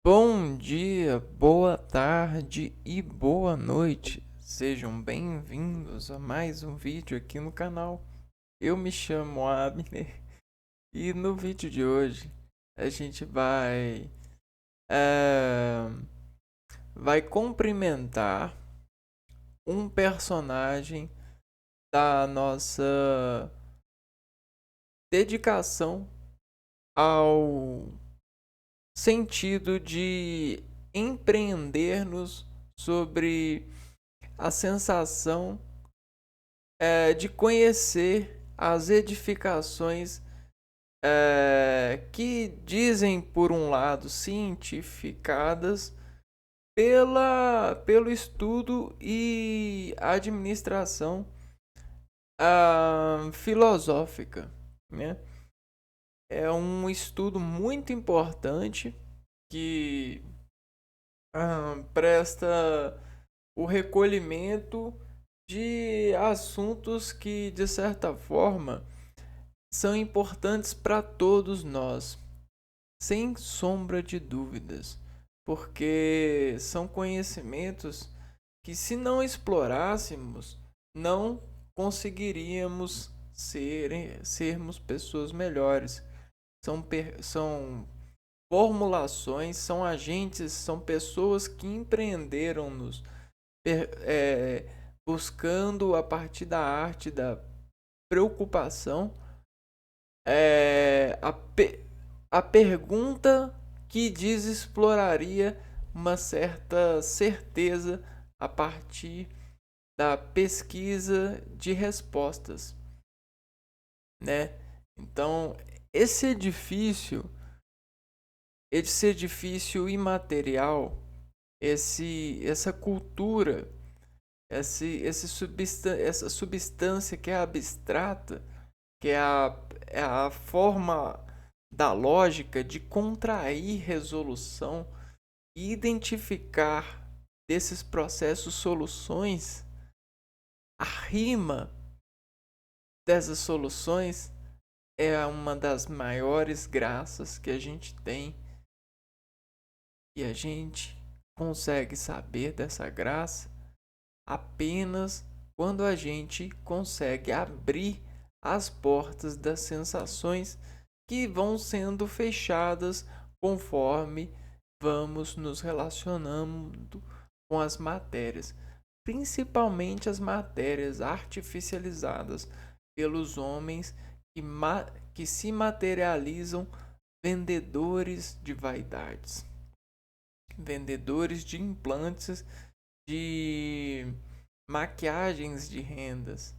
Bom dia, boa tarde e boa noite. Sejam bem-vindos a mais um vídeo aqui no canal. Eu me chamo Abner e no vídeo de hoje a gente eh, vai cumprimentar um personagem da nossa dedicação ao sentido de empreendermos sobre a sensação de conhecer as edificações que dizem, por um lado, cientificadas pelo estudo e administração filosófica, né? É um estudo muito importante que presta o recolhimento de assuntos que, de certa forma, são importantes para todos nós, sem sombra de dúvidas, porque são conhecimentos que, se não explorássemos, não conseguiríamos sermos pessoas melhores. São formulações, são agentes, são pessoas que empreenderam-nos buscando a partir da arte, da preocupação, é, a, a pergunta que desexploraria uma certa certeza a partir da pesquisa de respostas, né? Então, esse edifício, esse edifício imaterial, essa cultura, essa substância que é abstrata, que é a forma da lógica de contrair resolução e identificar desses processos soluções, a rima dessas soluções é uma das maiores graças que a gente tem, e a gente consegue saber dessa graça apenas quando a gente consegue abrir as portas das sensações que vão sendo fechadas conforme vamos nos relacionando com as matérias, principalmente as matérias artificializadas pelos homens que se materializam vendedores de vaidades, vendedores de implantes, de maquiagens de rendas,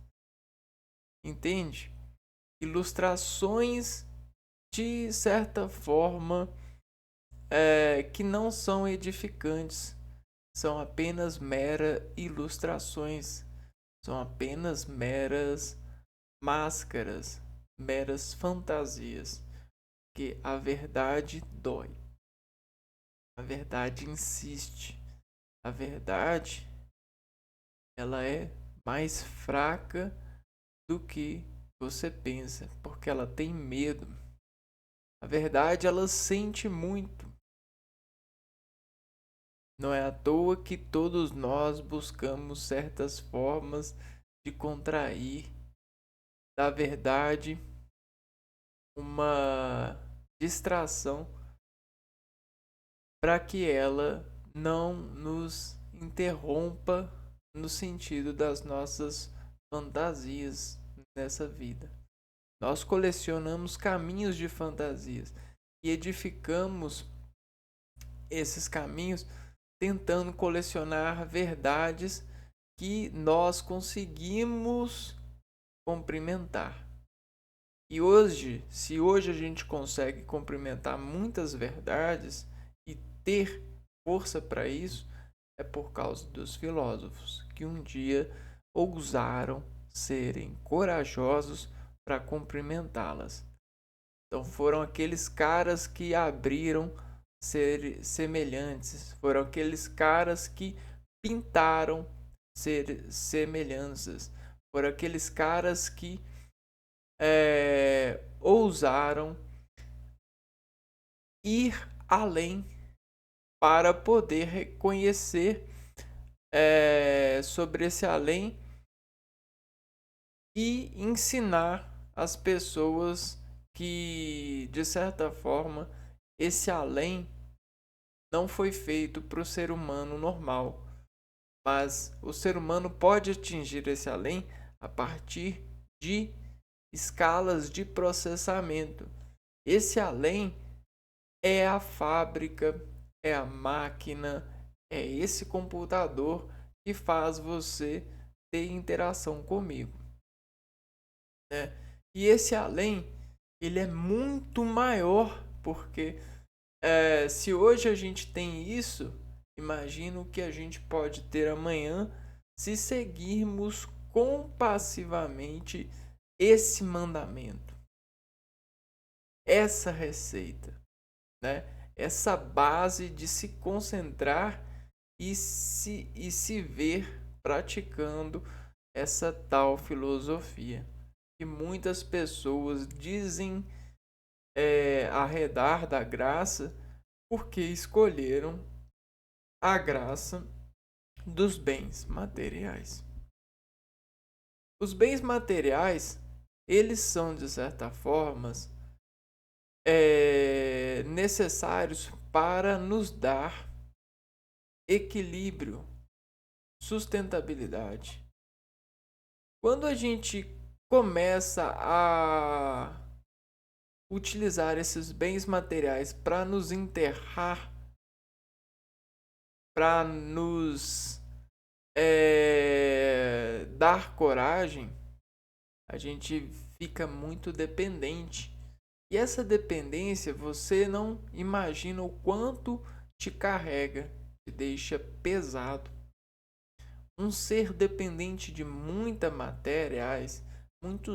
entende? Ilustrações de certa forma que não são edificantes, são apenas meras ilustrações, são apenas meras máscaras, meras fantasias, que a verdade dói, a verdade insiste, a verdade ela é mais fraca do que você pensa, porque ela tem medo. A verdade ela sente muito. Não é à toa que todos nós buscamos certas formas de contrair da verdade uma distração para que ela não nos interrompa no sentido das nossas fantasias nessa vida. Nós colecionamos caminhos de fantasias e edificamos esses caminhos tentando colecionar verdades que nós conseguimos cumprimentar. E hoje, se hoje a gente consegue cumprimentar muitas verdades e ter força para isso, é por causa dos filósofos que um dia ousaram serem corajosos para cumprimentá-las. Então foram aqueles caras que abriram ser semelhantes, foram aqueles caras que pintaram semelhanças, foram aqueles caras que ousaram ir além para poder reconhecer sobre esse além e ensinar as pessoas que, de certa forma, esse além não foi feito para o ser humano normal, mas o ser humano pode atingir esse além a partir de escalas de processamento. Esse além é a fábrica, é a máquina, é esse computador que faz você ter interação comigo, né? E esse além, ele é muito maior, porque se hoje a gente tem isso, imagino o que a gente pode ter amanhã se seguirmos compassivamente esse mandamento, essa receita, né? Essa base de se concentrar e se ver praticando essa tal filosofia que muitas pessoas dizem arredar da graça porque escolheram a graça dos bens materiais. Os bens materiais, eles são de certa forma necessários para nos dar equilíbrio, sustentabilidade. Quando a gente começa a utilizar esses bens materiais para nos enterrar, para nos dar coragem, a gente fica muito dependente. E essa dependência você não imagina o quanto te carrega, te deixa pesado. Um ser dependente de muitos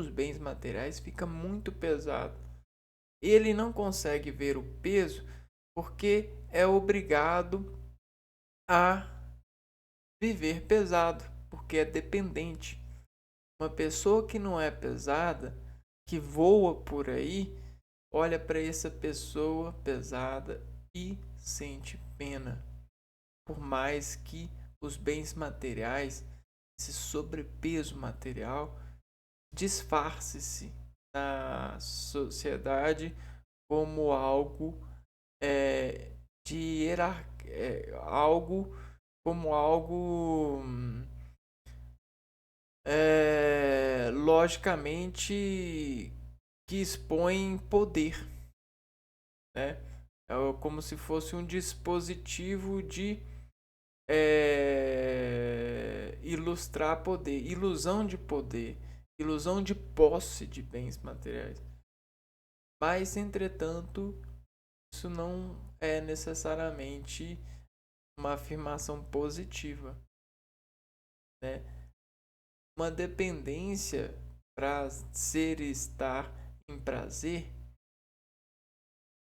bens materiais, fica muito pesado. Ele não consegue ver o peso porque é obrigado a viver pesado, porque é dependente. Uma pessoa que não é pesada, que voa por aí, olha para essa pessoa pesada e sente pena. Por mais que os bens materiais, esse sobrepeso material, disfarce-se na sociedade como algo de hierarquia, algo como algo logicamente que expõe poder, né? É como se fosse um dispositivo de ilustrar poder, ilusão de posse de bens materiais. Mas, entretanto, isso não é necessariamente uma afirmação positiva, né? Uma dependência para ser e estar em prazer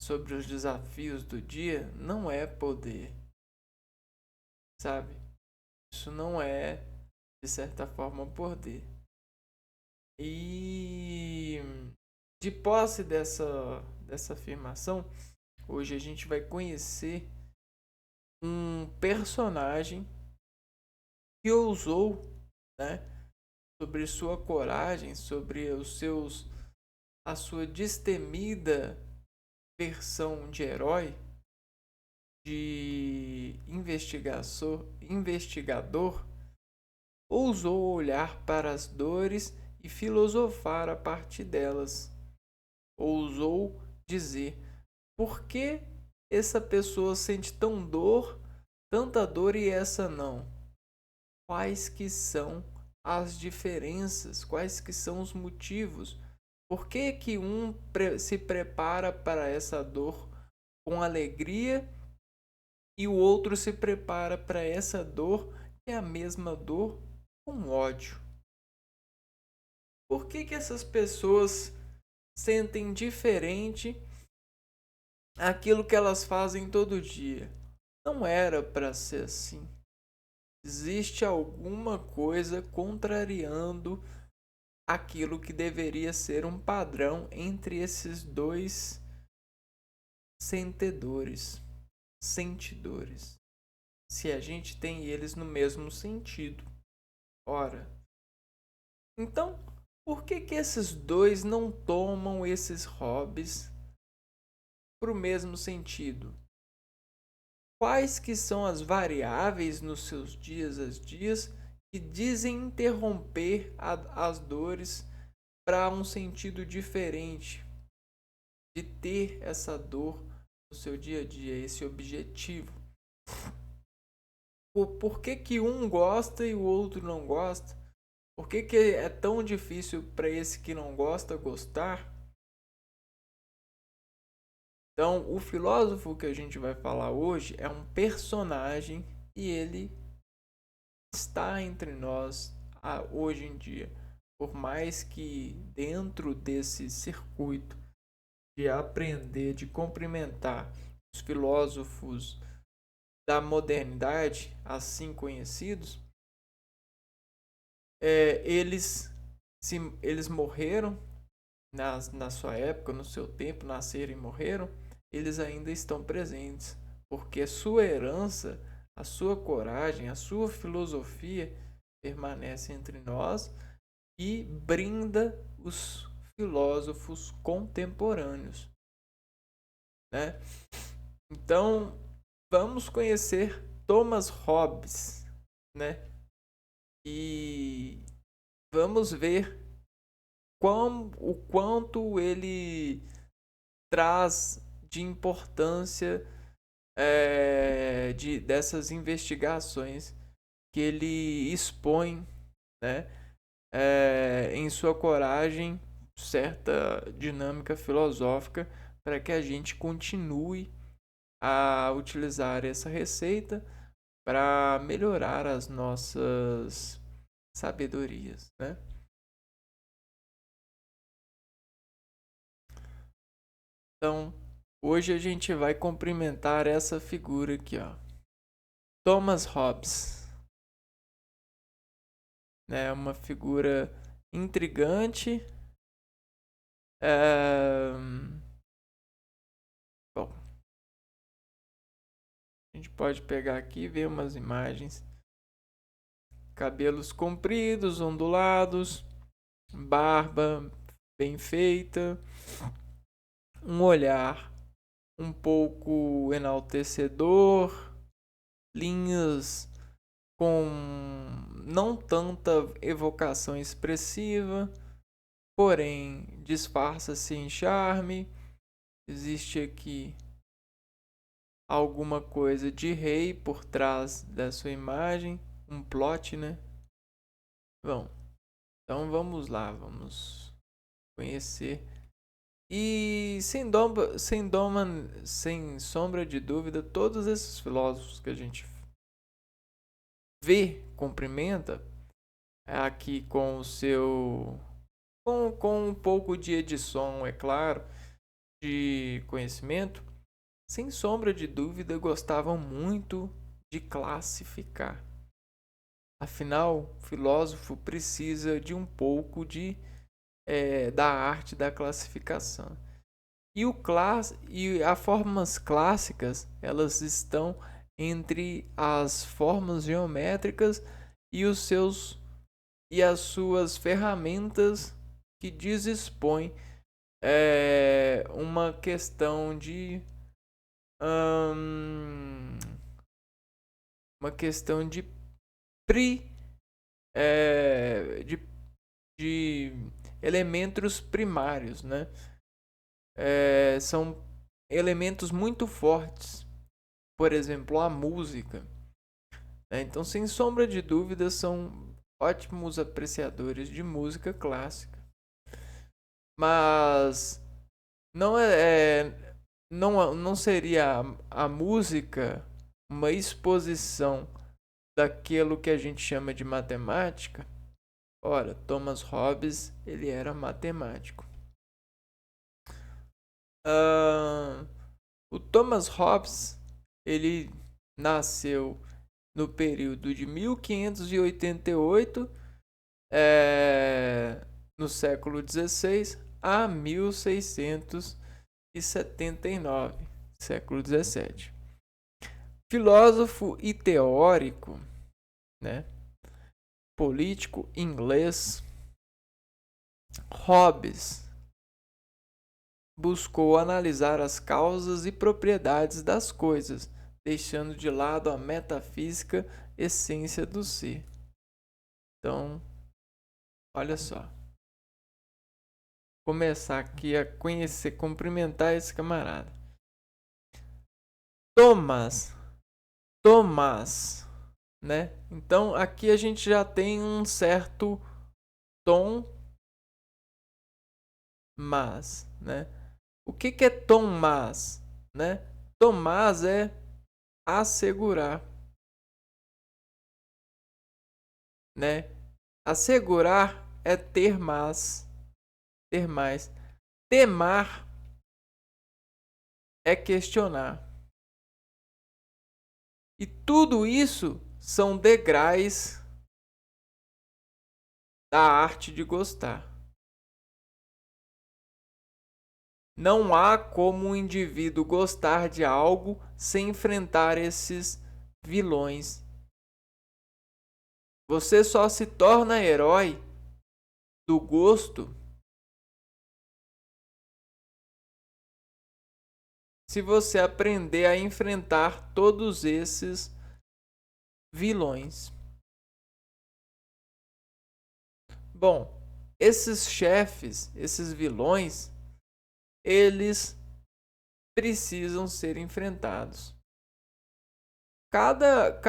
sobre os desafios do dia não é poder, sabe? Isso não é, de certa forma, poder. E de posse dessa afirmação, hoje a gente vai conhecer um personagem que ousou, né, sobre sua coragem, sobre a sua destemida versão de herói, de investigador, ousou olhar para as dores e filosofar a partir delas. Ousou dizer: por que essa pessoa sente tanta dor e essa não? Quais que são as diferenças? Quais que são os motivos? Por que que um se prepara para essa dor com alegria e o outro se prepara para essa dor, que é a mesma dor, com ódio? Por que que essas pessoas sentem diferente aquilo que elas fazem todo dia? Não era para ser assim. Existe alguma coisa contrariando aquilo que deveria ser um padrão entre esses dois sentedores, sentidores, se a gente tem eles no mesmo sentido? Ora, então, por que que esses dois não tomam esses hobbies para o mesmo sentido? Quais que são as variáveis nos seus dias a dias que dizem interromper as dores para um sentido diferente de ter essa dor no seu dia a dia, esse objetivo? Por que que um gosta e o outro não gosta? Por que que é tão difícil para esse que não gosta gostar? Então, o filósofo que a gente vai falar hoje é um personagem e ele está entre nós hoje em dia. Por mais que dentro desse circuito de aprender, de cumprimentar os filósofos da modernidade, assim conhecidos, eles, eles morreram na sua época, no seu tempo, nasceram e morreram, eles ainda estão presentes, porque a sua herança, a sua coragem, a sua filosofia permanece entre nós e brinda os filósofos contemporâneos, né? Então, vamos conhecer Thomas Hobbes, né? E vamos ver o quanto ele traz de importância dessas investigações que ele expõe, né, em sua coragem, certa dinâmica filosófica para que a gente continue a utilizar essa receita para melhorar as nossas sabedorias, né? Então, hoje a gente vai cumprimentar essa figura aqui, ó. Thomas Hobbes, né? Uma figura intrigante. Bom, a gente pode pegar aqui e ver umas imagens. Cabelos compridos, ondulados, barba bem feita, um olhar um pouco enaltecedor, linhas com não tanta evocação expressiva, porém disfarça-se em charme. Existe aqui alguma coisa de rei por trás da sua imagem, um plot, né? Bom, então vamos lá, vamos conhecer. E sem sombra de dúvida, todos esses filósofos que a gente vê, cumprimenta, aqui com o seu com um pouco de edição, é claro, de conhecimento, sem sombra de dúvida gostavam muito de classificar. Afinal, o filósofo precisa de um pouco da arte da classificação. E as formas clássicas, elas estão entre as formas geométricas e as suas ferramentas que dispõem uma questão hum, uma questão pri, de, de elementos primários, né? São elementos muito fortes, por exemplo, a música, né? Então, sem sombra de dúvida, são ótimos apreciadores de música clássica, mas não seria a música uma exposição daquilo que a gente chama de matemática? Ora, Thomas Hobbes, ele era matemático. O Thomas Hobbes, ele nasceu no período de 1588, no século XVI, a 1679, século XVII. filósofo e teórico, né, político inglês, Hobbes buscou analisar as causas e propriedades das coisas, deixando de lado a metafísica essência do ser. Então, olha só. Começar aqui a conhecer, cumprimentar esse camarada. Tomás, né? Então, aqui a gente já tem um certo tom, mas, né? O que é Tomás, né? Tomás é assegurar, né? Assegurar é ter mais, ter mais. Temar é questionar. E tudo isso são degraus da arte de gostar. Não há como um indivíduo gostar de algo sem enfrentar esses vilões. Você só se torna herói do gosto se você aprender a enfrentar todos esses vilões. Bom, esses chefes, esses vilões, eles precisam ser enfrentados. Cada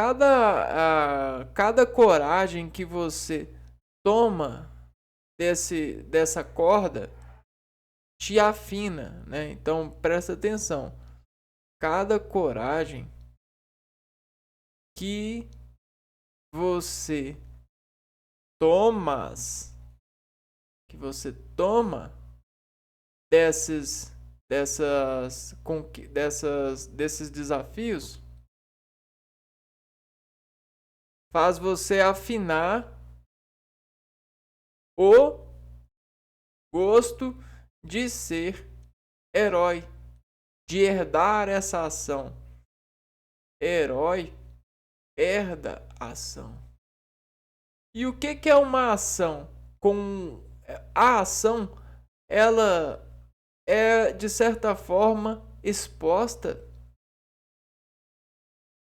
coragem que você toma dessa corda te afina, né? Então presta atenção. Cada coragem que você toma desses desafios faz você afinar o gosto de ser herói, de herdar essa ação. Herói herda a ação. E o que é uma ação? A ação, ela é de certa forma exposta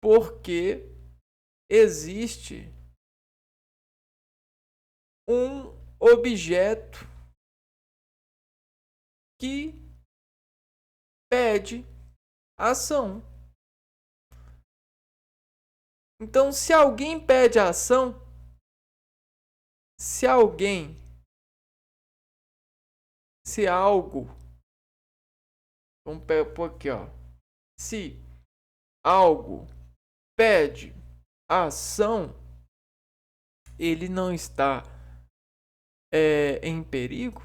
porque existe um objeto que pede ação. Então, se alguém pede ação, se algo, vamos pôr aqui, ó. Se algo pede ação, ele não está em perigo?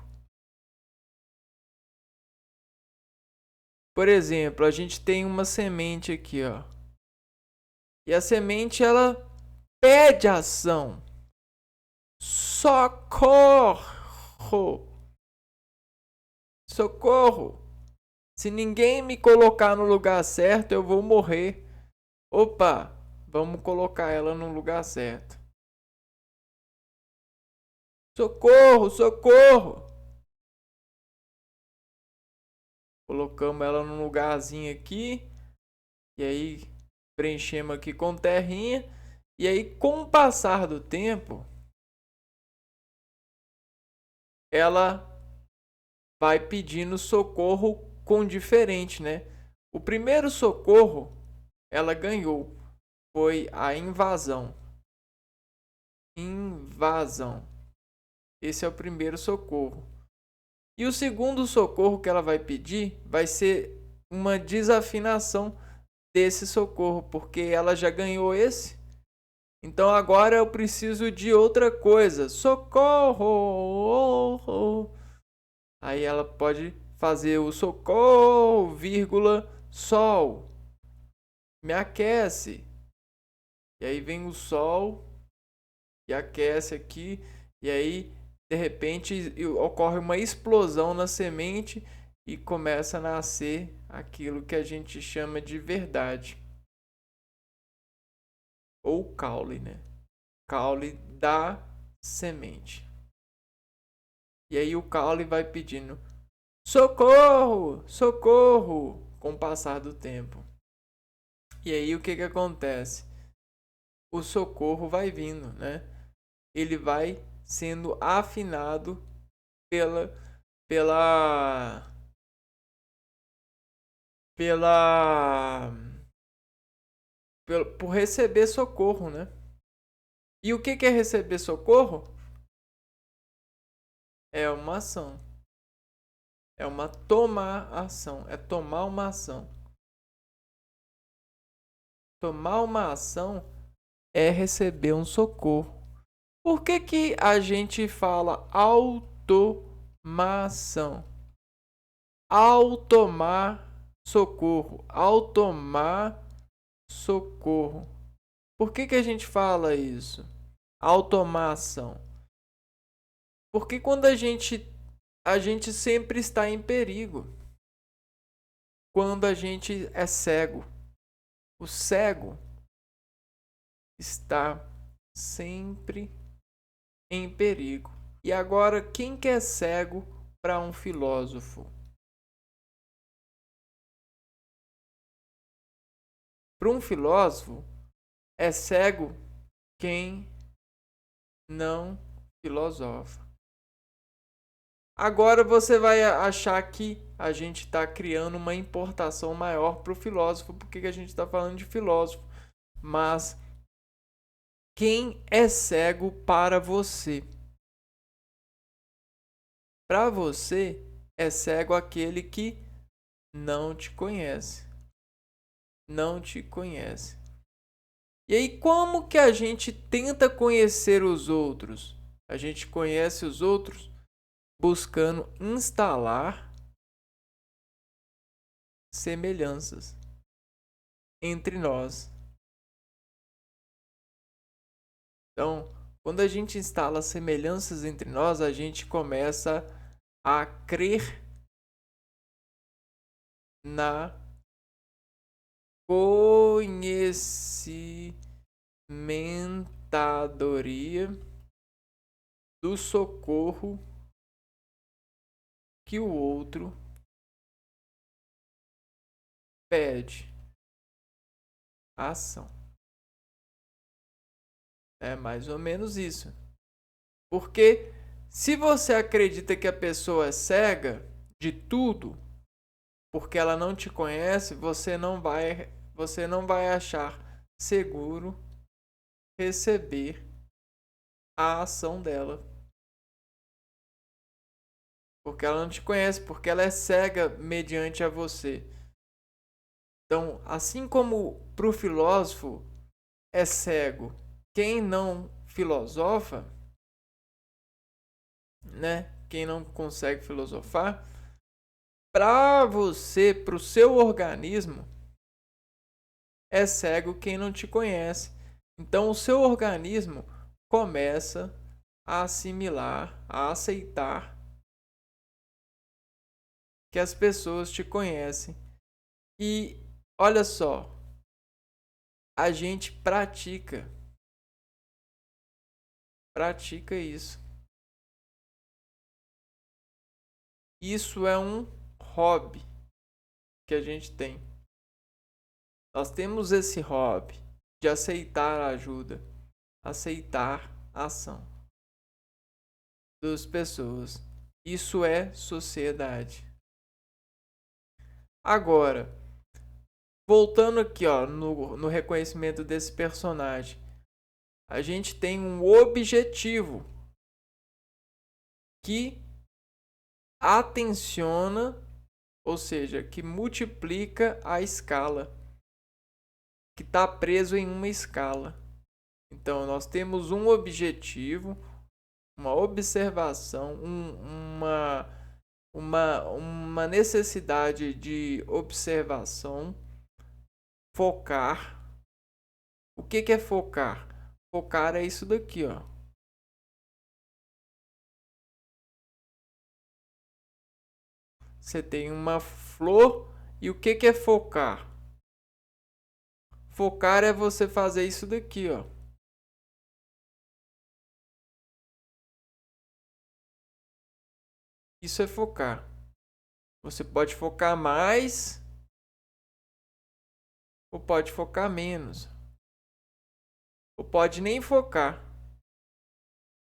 Por exemplo, a gente tem uma semente aqui, ó. E a semente, ela pede ação. Socorro! Socorro! Se ninguém me colocar no lugar certo, eu vou morrer. Opa, vamos colocar ela no lugar certo. Socorro, socorro! Colocamos ela num lugarzinho aqui. E aí preenchemos aqui com terrinha. E aí, com o passar do tempo, ela vai pedindo socorro com diferente, né? O primeiro socorro ela ganhou foi a invasão. Invasão. Esse é o primeiro socorro. E o segundo socorro que ela vai pedir vai ser uma desafinação desse socorro, porque ela já ganhou esse. Então agora eu preciso de outra coisa. Socorro! Aí ela pode fazer o socorro, vírgula, sol. Me aquece. E aí vem o sol e aquece aqui. E aí, de repente, ocorre uma explosão na semente e começa a nascer aquilo que a gente chama de verdade. ou caule, né? Caule da semente. E aí o caule vai pedindo socorro, socorro, com o passar do tempo. E aí o que acontece? O socorro vai vindo, né? Ele vai sendo afinado pela pela pela por receber socorro, né? E o que é receber socorro? É uma ação. É uma tomar ação. É tomar uma ação. Tomar uma ação é receber um socorro. Por que a gente fala automação? Ao tomar socorro. Ao tomar socorro. Por que a gente fala isso? Automação. Porque quando a gente sempre está em perigo. Quando a gente é cego. O cego está sempre em perigo. E agora, quem que é cego para um filósofo? Para um filósofo, é cego quem não filosofa. Agora você vai achar que a gente está criando uma importação maior para o filósofo, porque a gente está falando de filósofo. Mas quem é cego para você? Para você, é cego aquele que não te conhece. Não te conhece. E aí, como que a gente tenta conhecer os outros? A gente conhece os outros buscando instalar semelhanças entre nós. Então, quando a gente instala semelhanças entre nós, a gente começa a crer na conhecimentadoria do socorro que o outro pede. Ação. É mais ou menos isso. Porque se você acredita que a pessoa é cega de tudo, porque ela não te conhece, você não vai achar seguro receber a ação dela. Porque ela não te conhece, porque ela é cega mediante a você. Então, assim como para o filósofo é cego quem não filosofa, né? Quem não consegue filosofar, para você, para o seu organismo, é cego quem não te conhece. Então, o seu organismo começa a assimilar, a aceitar que as pessoas te conhecem. E olha só, a gente pratica isso. Isso é um hobby que a gente tem. Nós temos esse hobby de aceitar a ajuda, aceitar a ação das pessoas. Isso é sociedade. Agora, voltando aqui ó, no reconhecimento desse personagem, a gente tem um objetivo que atenciona, ou seja, que multiplica a escala, que está preso em uma escala. Então, nós temos um objetivo, uma observação, uma necessidade de observação, focar. O que é focar? Focar é isso daqui, ó. Você tem uma flor e o que é focar? Focar é você fazer isso daqui, ó. Isso é focar. Você pode focar mais ou pode focar menos. Ou pode nem focar.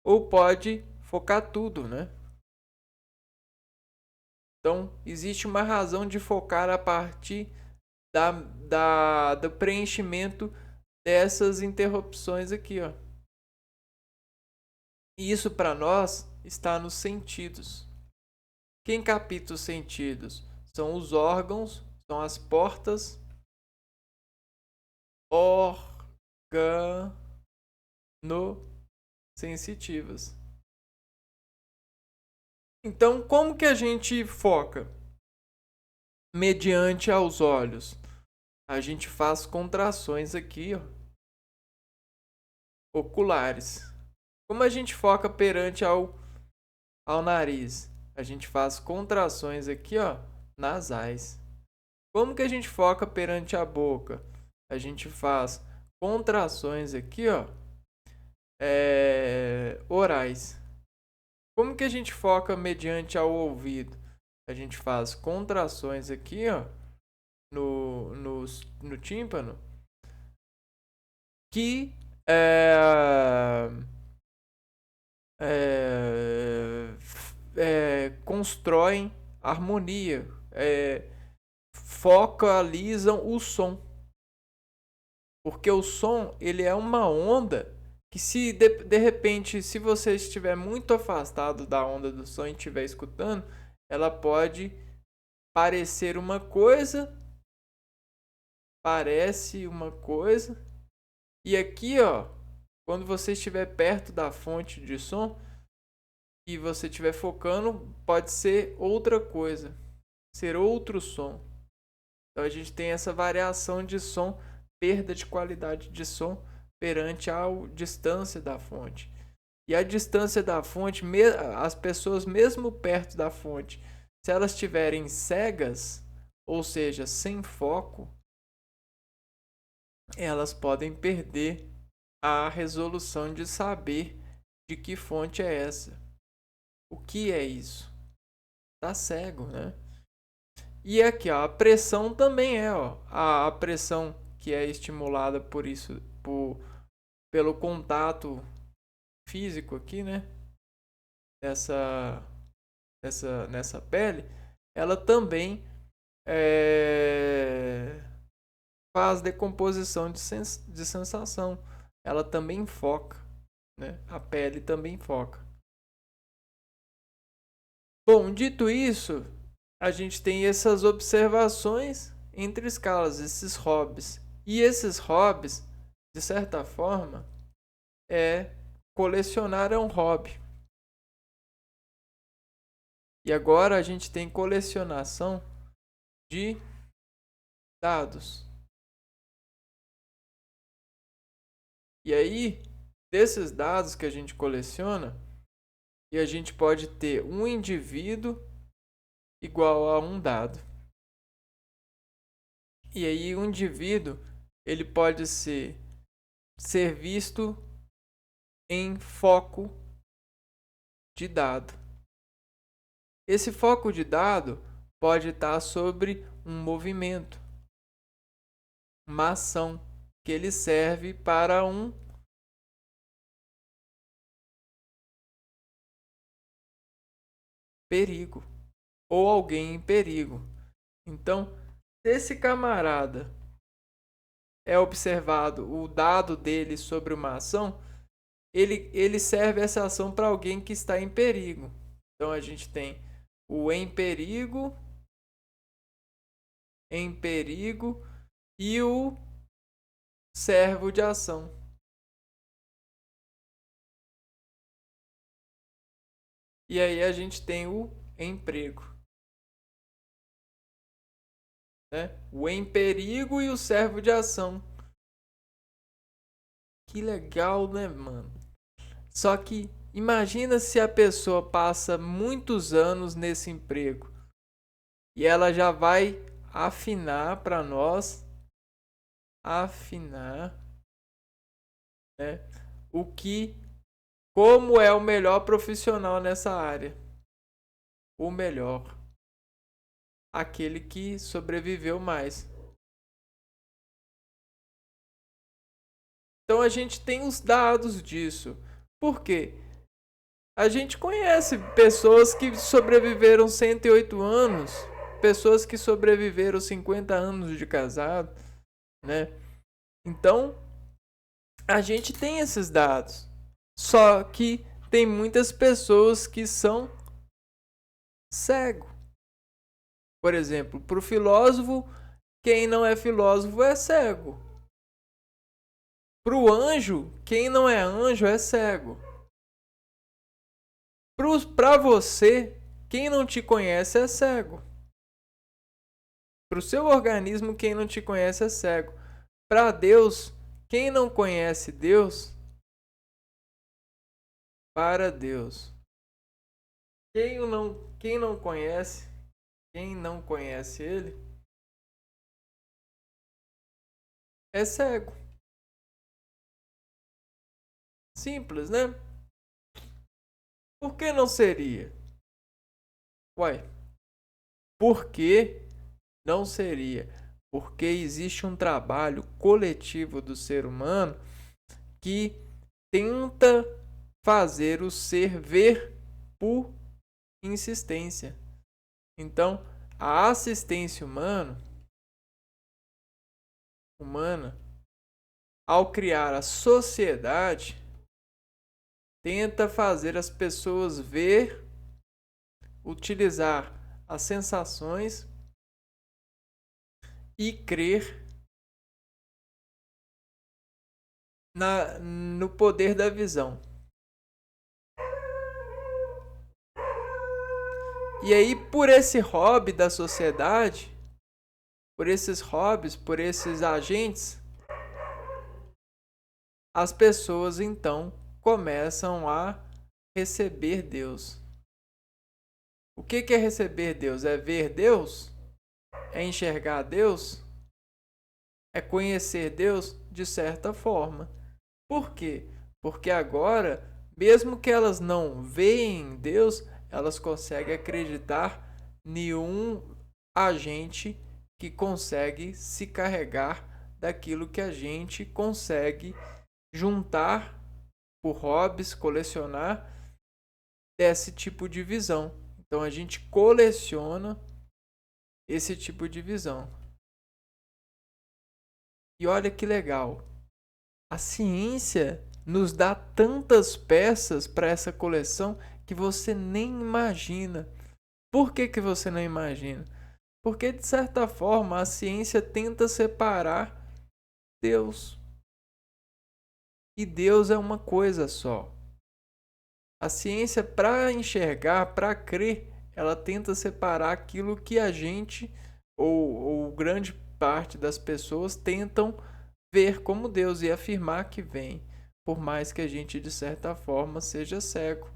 Ou pode focar tudo, né? Então, existe uma razão de focar a partir do preenchimento dessas interrupções aqui, ó. E isso para nós está nos sentidos. Quem capta os sentidos? São os órgãos, são as portas organosensitivas. Então, como que a gente foca? Mediante aos olhos. A gente faz contrações aqui, ó, oculares. Como a gente foca perante ao nariz? A gente faz contrações aqui, ó, nasais. Como que a gente foca perante a boca? A gente faz contrações aqui, ó, orais. Como que a gente foca mediante ao ouvido? A gente faz contrações aqui, ó, no tímpano, que constroem harmonia, focalizam o som. Porque o som, ele é uma onda que se de repente, se você estiver muito afastado da onda do som e estiver escutando, ela pode parecer uma coisa, parece uma coisa, e aqui, ó, quando você estiver perto da fonte de som e você estiver focando, pode ser outra coisa, ser outro som. Então a gente tem essa variação de som, perda de qualidade de som perante a distância da fonte. E a distância da fonte, as pessoas mesmo perto da fonte, se elas estiverem cegas, ou seja, sem foco, elas podem perder a resolução de saber de que fonte é essa. O que é isso? Tá cego, né? E aqui, ó, a pressão também é, ó, a pressão que é estimulada por isso, pelo contato físico aqui, né? Nessa pele, ela também faz decomposição de sensação. Ela também foca, né? A pele também foca. Bom, dito isso, a gente tem essas observações entre escalas, esses hobbies. E esses hobbies, de certa forma, colecionar é um hobby. E agora a gente tem colecionação de dados. E aí, desses dados que a gente coleciona, e a gente pode ter um indivíduo igual a um dado. E aí, um indivíduo, ele pode ser visto em foco de dado. Esse foco de dado pode estar sobre um movimento, uma ação, que ele serve para um perigo ou alguém em perigo. Então, se esse camarada é observado o dado dele sobre uma ação, ele serve essa ação para alguém que está em perigo. Então a gente tem o em perigo e o servo de ação. E aí a gente tem o emprego, né? O em perigo e o servo de ação. Que legal, né, mano? Só que imagina se a pessoa passa muitos anos nesse emprego e ela já vai afinar para nós afinar, né, como é o melhor profissional nessa área. O melhor, aquele que sobreviveu mais. Então a gente tem os dados disso. Por quê? A gente conhece pessoas que sobreviveram 108 anos, pessoas que sobreviveram 50 anos de casado, né? Então, a gente tem esses dados. Só que tem muitas pessoas que são cego. Por exemplo, para o filósofo, quem não é filósofo é cego. Para o anjo, quem não é anjo é cego. Para você, quem não te conhece é cego. Para o seu organismo, quem não te conhece é cego. Para Deus, quem não conhece Deus, para Deus. Quem não conhece Ele, é cego. Simples, né? Por que não seria? Uai, por que não seria? Porque existe um trabalho coletivo do ser humano que tenta fazer o ser ver por insistência. Então, a assistência humana, ao criar a sociedade, tenta fazer as pessoas ver, utilizar as sensações e crer no poder da visão. E aí, por esse hobby da sociedade, por esses hobbies, por esses agentes, as pessoas então começam a receber Deus. O que é receber Deus? É ver Deus? É enxergar Deus? É conhecer Deus de certa forma. Por quê? Porque agora, mesmo que elas não veem Deus, elas conseguem acreditar em um agente que consegue se carregar daquilo que a gente consegue juntar por hobbies, colecionar desse tipo de visão. Então a gente coleciona esse tipo de visão. E olha que legal, a ciência nos dá tantas peças para essa coleção que você nem imagina. Por que você não imagina? Porque, de certa forma, a ciência tenta separar Deus. E Deus é uma coisa só. A ciência, para enxergar, para crer, ela tenta separar aquilo que a gente, ou grande parte das pessoas, tentam ver como Deus e afirmar que vem, por mais que a gente, de certa forma, seja cego.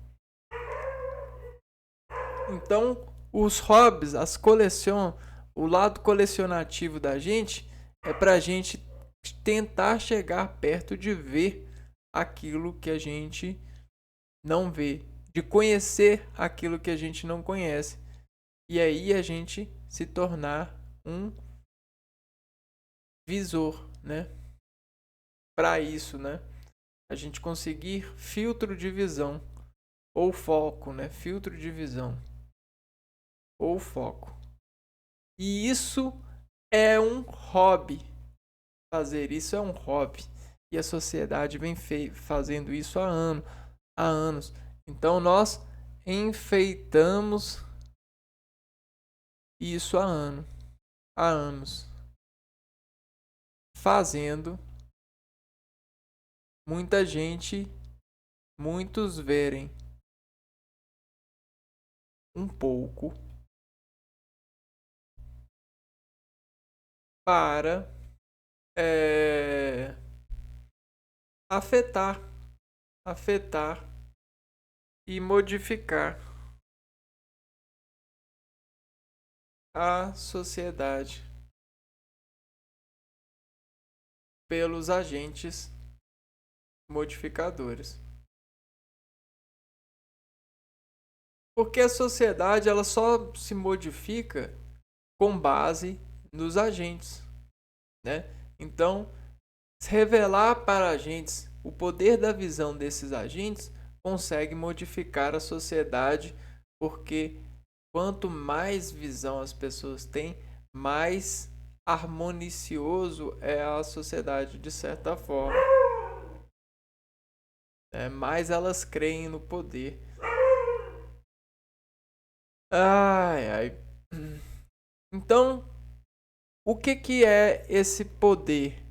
Então, os hobbies, o lado colecionativo da gente é para a gente tentar chegar perto de ver aquilo que a gente não vê, de conhecer aquilo que a gente não conhece. E aí a gente se tornar um visor, né? Para isso, né? A gente conseguir filtro de visão ou foco, né? Filtro de visão ou foco. E isso é um hobby. Fazer isso é um hobby. E a sociedade vem fazendo isso há anos. Então nós enfeitamos isso há anos, fazendo muita gente, muitos verem um pouco para é, afetar, afetar e modificar a sociedade. pelos agentes modificadores. Porque a sociedade ela só se modifica com base nos agentes, né? Então, revelar para agentes o poder da visão desses agentes consegue modificar a sociedade, porque quanto mais visão as pessoas têm, mais harmonioso é a sociedade de certa forma. Mais elas creem no poder. Ai, ai. Então, o que é esse poder?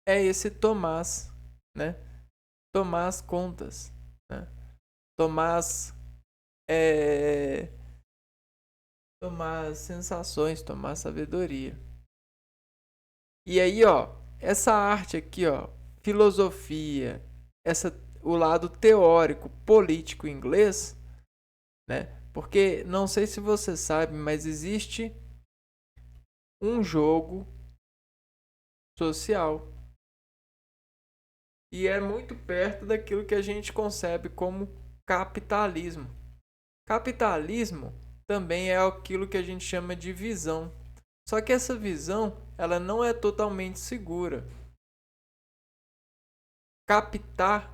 É esse Tomás, né? Tomás Contas, né? Tomás tomar sensações, tomar sabedoria. E aí, ó, essa arte aqui, ó, filosofia, o lado teórico, político inglês, né? Porque não sei se você sabe, mas existe um jogo social e é muito perto daquilo que a gente concebe como capitalismo. Capitalismo também é aquilo que a gente chama de visão. Só que essa visão, ela não é totalmente segura. Captar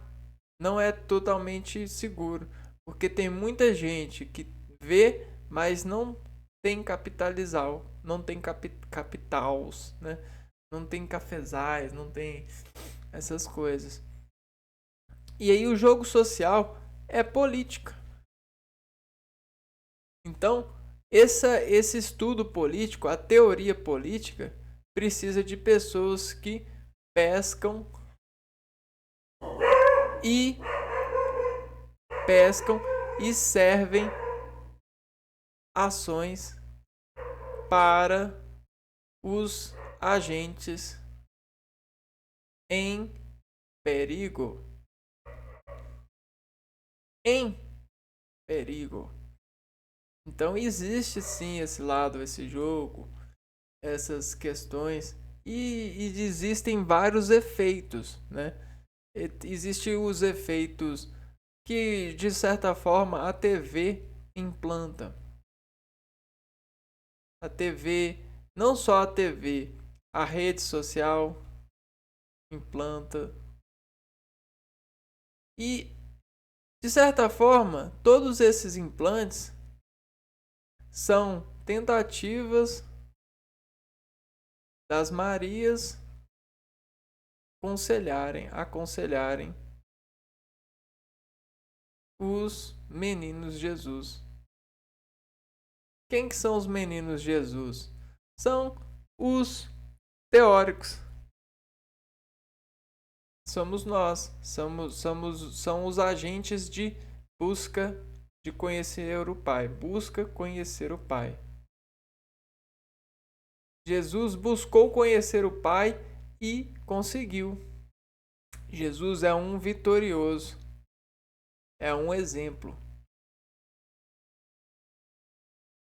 não é totalmente seguro, porque tem muita gente que vê, mas não tem capitalizal, não tem capitals, né? Não tem cafezais, não tem essas coisas. E aí o jogo social é política. Então, esse estudo político, a teoria política, precisa de pessoas que pescam e servem ações para os agentes em perigo. Em perigo. Então existe sim esse lado, esse jogo, essas questões e existem vários efeitos, né? Existem os efeitos que de certa forma a TV implanta. A TV, não só a TV, a rede social implanta. E de certa forma, todos esses implantes são tentativas das Marias aconselharem os meninos Jesus. Quem que são os meninos Jesus? São os teóricos. Somos nós, são os agentes de busca de conhecer o Pai, busca conhecer o Pai. Jesus buscou conhecer o Pai e conseguiu. Jesus é um vitorioso, é um exemplo.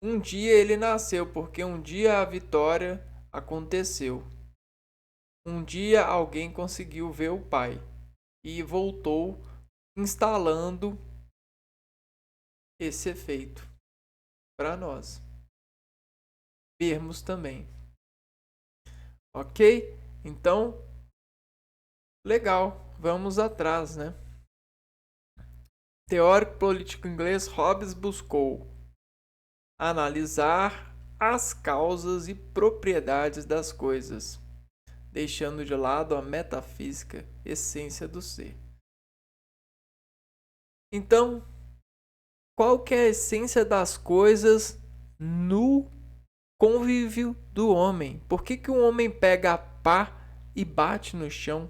Um dia ele nasceu, porque um dia a vitória aconteceu. Um dia alguém conseguiu ver o Pai e voltou instalando esse efeito para nós vermos também. Ok? Então, legal, vamos atrás, né? Teórico político inglês Hobbes buscou analisar as causas e propriedades das coisas, deixando de lado a metafísica, essência do ser. Então, qual que é a essência das coisas no convívio do homem? Por que o homem pega a pá e bate no chão?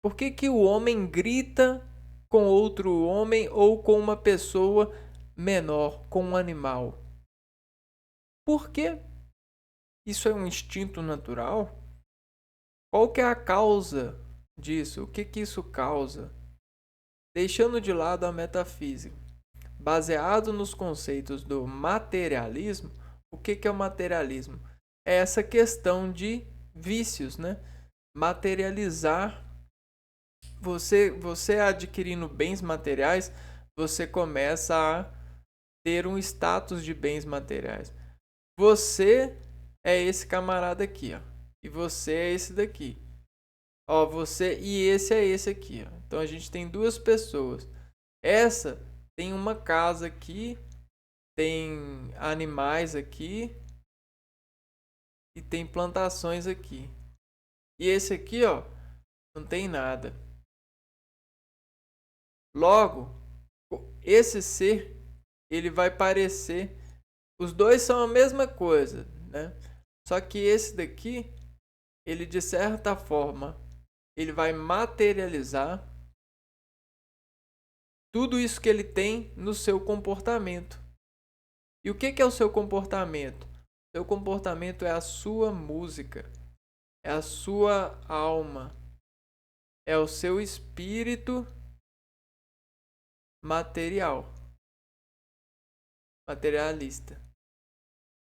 Por que o homem grita com outro homem ou com uma pessoa menor, com um animal? Por quê? Isso é um instinto natural? Qual que é a causa disso? O que isso causa? Deixando de lado a metafísica, baseado nos conceitos do materialismo, o que é o materialismo? É essa questão de vícios, né? materializar. Você adquirindo bens materiais, você começa a ter um status de bens materiais. Você é esse camarada aqui, ó. E você é esse daqui. Ó, você e esse é esse aqui, ó. Então a gente tem duas pessoas. Essa tem uma casa aqui, tem animais aqui e tem plantações aqui. E esse aqui, ó, não tem nada. Logo, esse ser, ele vai parecer, os dois são a mesma coisa, né? Só que esse daqui, ele de certa forma, ele vai materializar tudo isso que ele tem no seu comportamento. E o que é o seu comportamento? Seu comportamento é a sua música, é a sua alma, é o seu espírito materialista.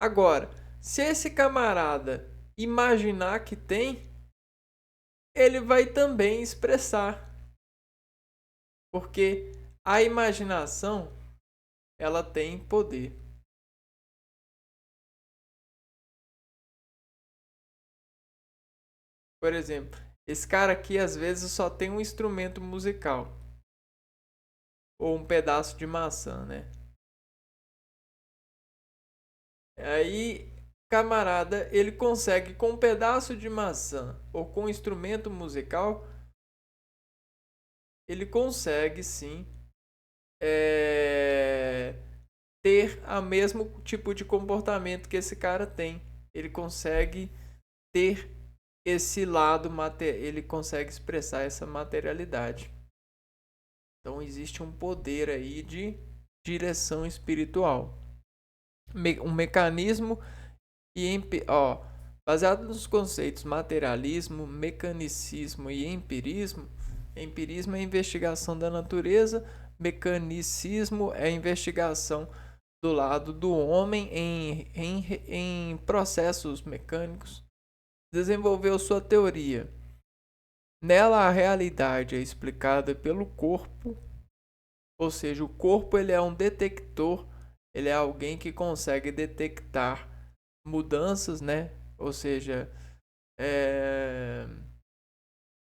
Agora, se esse camarada imaginar que tem, ele vai também expressar. Porque a imaginação, ela tem poder. Por exemplo, esse cara aqui às vezes só tem um instrumento musical. Ou um pedaço de maçã, né? Aí, camarada, ele consegue com um pedaço de maçã ou com um instrumento musical, ele consegue sim ter o mesmo tipo de comportamento que esse cara tem. Ele consegue ter esse lado, ele consegue expressar essa materialidade. Então existe um poder aí de direção espiritual. Um mecanismo e baseado nos conceitos materialismo, mecanicismo e empirismo. Empirismo é a investigação da natureza, mecanicismo é a investigação do lado do homem em processos mecânicos. Desenvolveu sua teoria. Nela a realidade é explicada pelo corpo, ou seja, o corpo ele é um detector, ele é alguém que consegue detectar mudanças, né? Ou seja,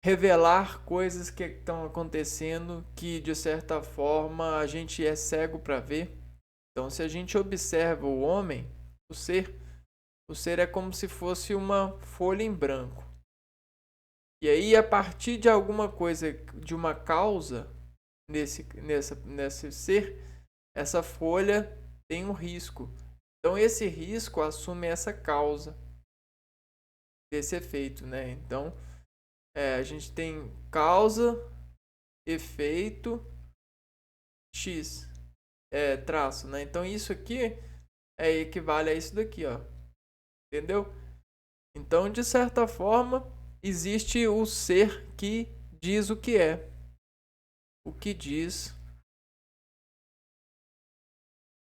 revelar coisas que estão acontecendo que de certa forma a gente é cego para ver. Então, se a gente observa o homem, o ser é como se fosse uma folha em branco. E aí, a partir de alguma coisa, de uma causa nesse ser, essa folha tem um risco. Então, esse risco assume essa causa desse efeito, né? Então, a gente tem causa, efeito, x, traço, né? Então, isso aqui equivale a isso daqui, ó. Entendeu? Então, de certa forma, existe o ser que diz o que é. O que diz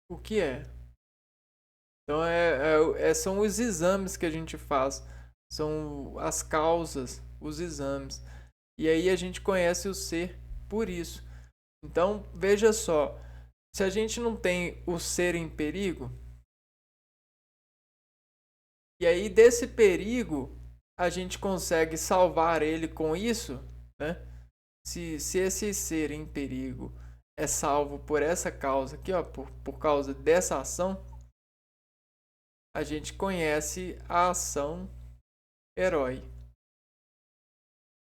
o que é. Então, são os exames que a gente faz. São as causas, os exames. E aí a gente conhece o ser por isso. Então, veja só. Se a gente não tem o ser em perigo, e aí desse perigo a gente consegue salvar ele com isso, né? Se esse ser em perigo é salvo por essa causa aqui, ó, por causa dessa ação, a gente conhece a ação herói.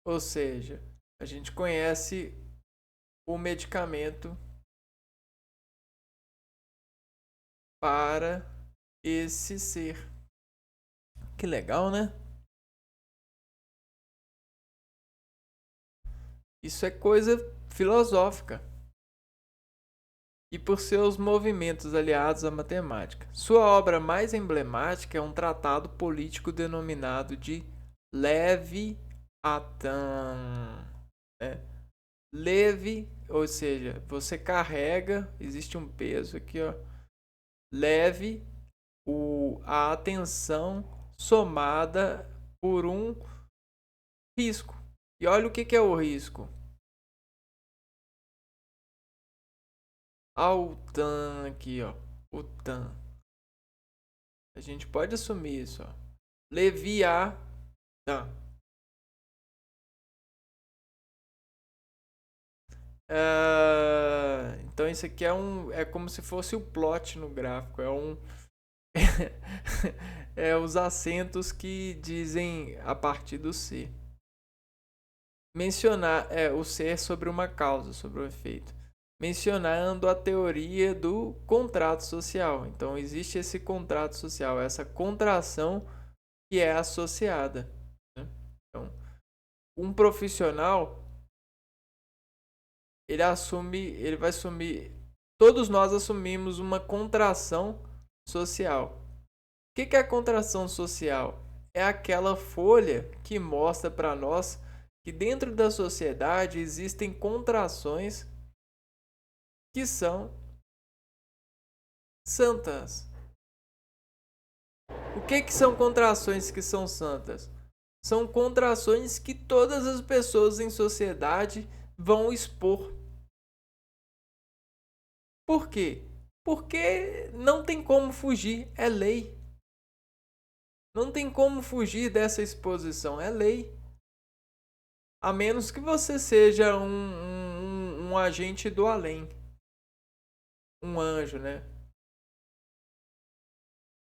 Ou seja, a gente conhece o medicamento para esse ser. Que legal, né? Isso é coisa filosófica. E por seus movimentos aliados à matemática. Sua obra mais emblemática é um tratado político denominado de Leviathan. Leve, ou seja, você carrega, existe um peso aqui, ó. Leve a atenção somada por um Risco. E olha o que é o risco. O TAN aqui, ó. O TAN. A gente pode assumir isso, ó. Leviatã. Então isso aqui é como se fosse o plot no gráfico. É os acentos que dizem a partir do C. Mencionar o C é sobre uma causa, sobre o efeito. Mencionando a teoria do contrato social. Então existe esse contrato social, essa contração que é associada, né? Então, um profissional ele vai assumir, todos nós assumimos uma contração social. O que é a contração social? É aquela folha que mostra para nós que dentro da sociedade existem contrações que são santas. O que são contrações que são santas? São contrações que todas as pessoas em sociedade vão expor. Por quê? Porque não tem como fugir, é lei. Não tem como fugir dessa exposição, é lei. A menos que você seja um agente do além. Um anjo, né?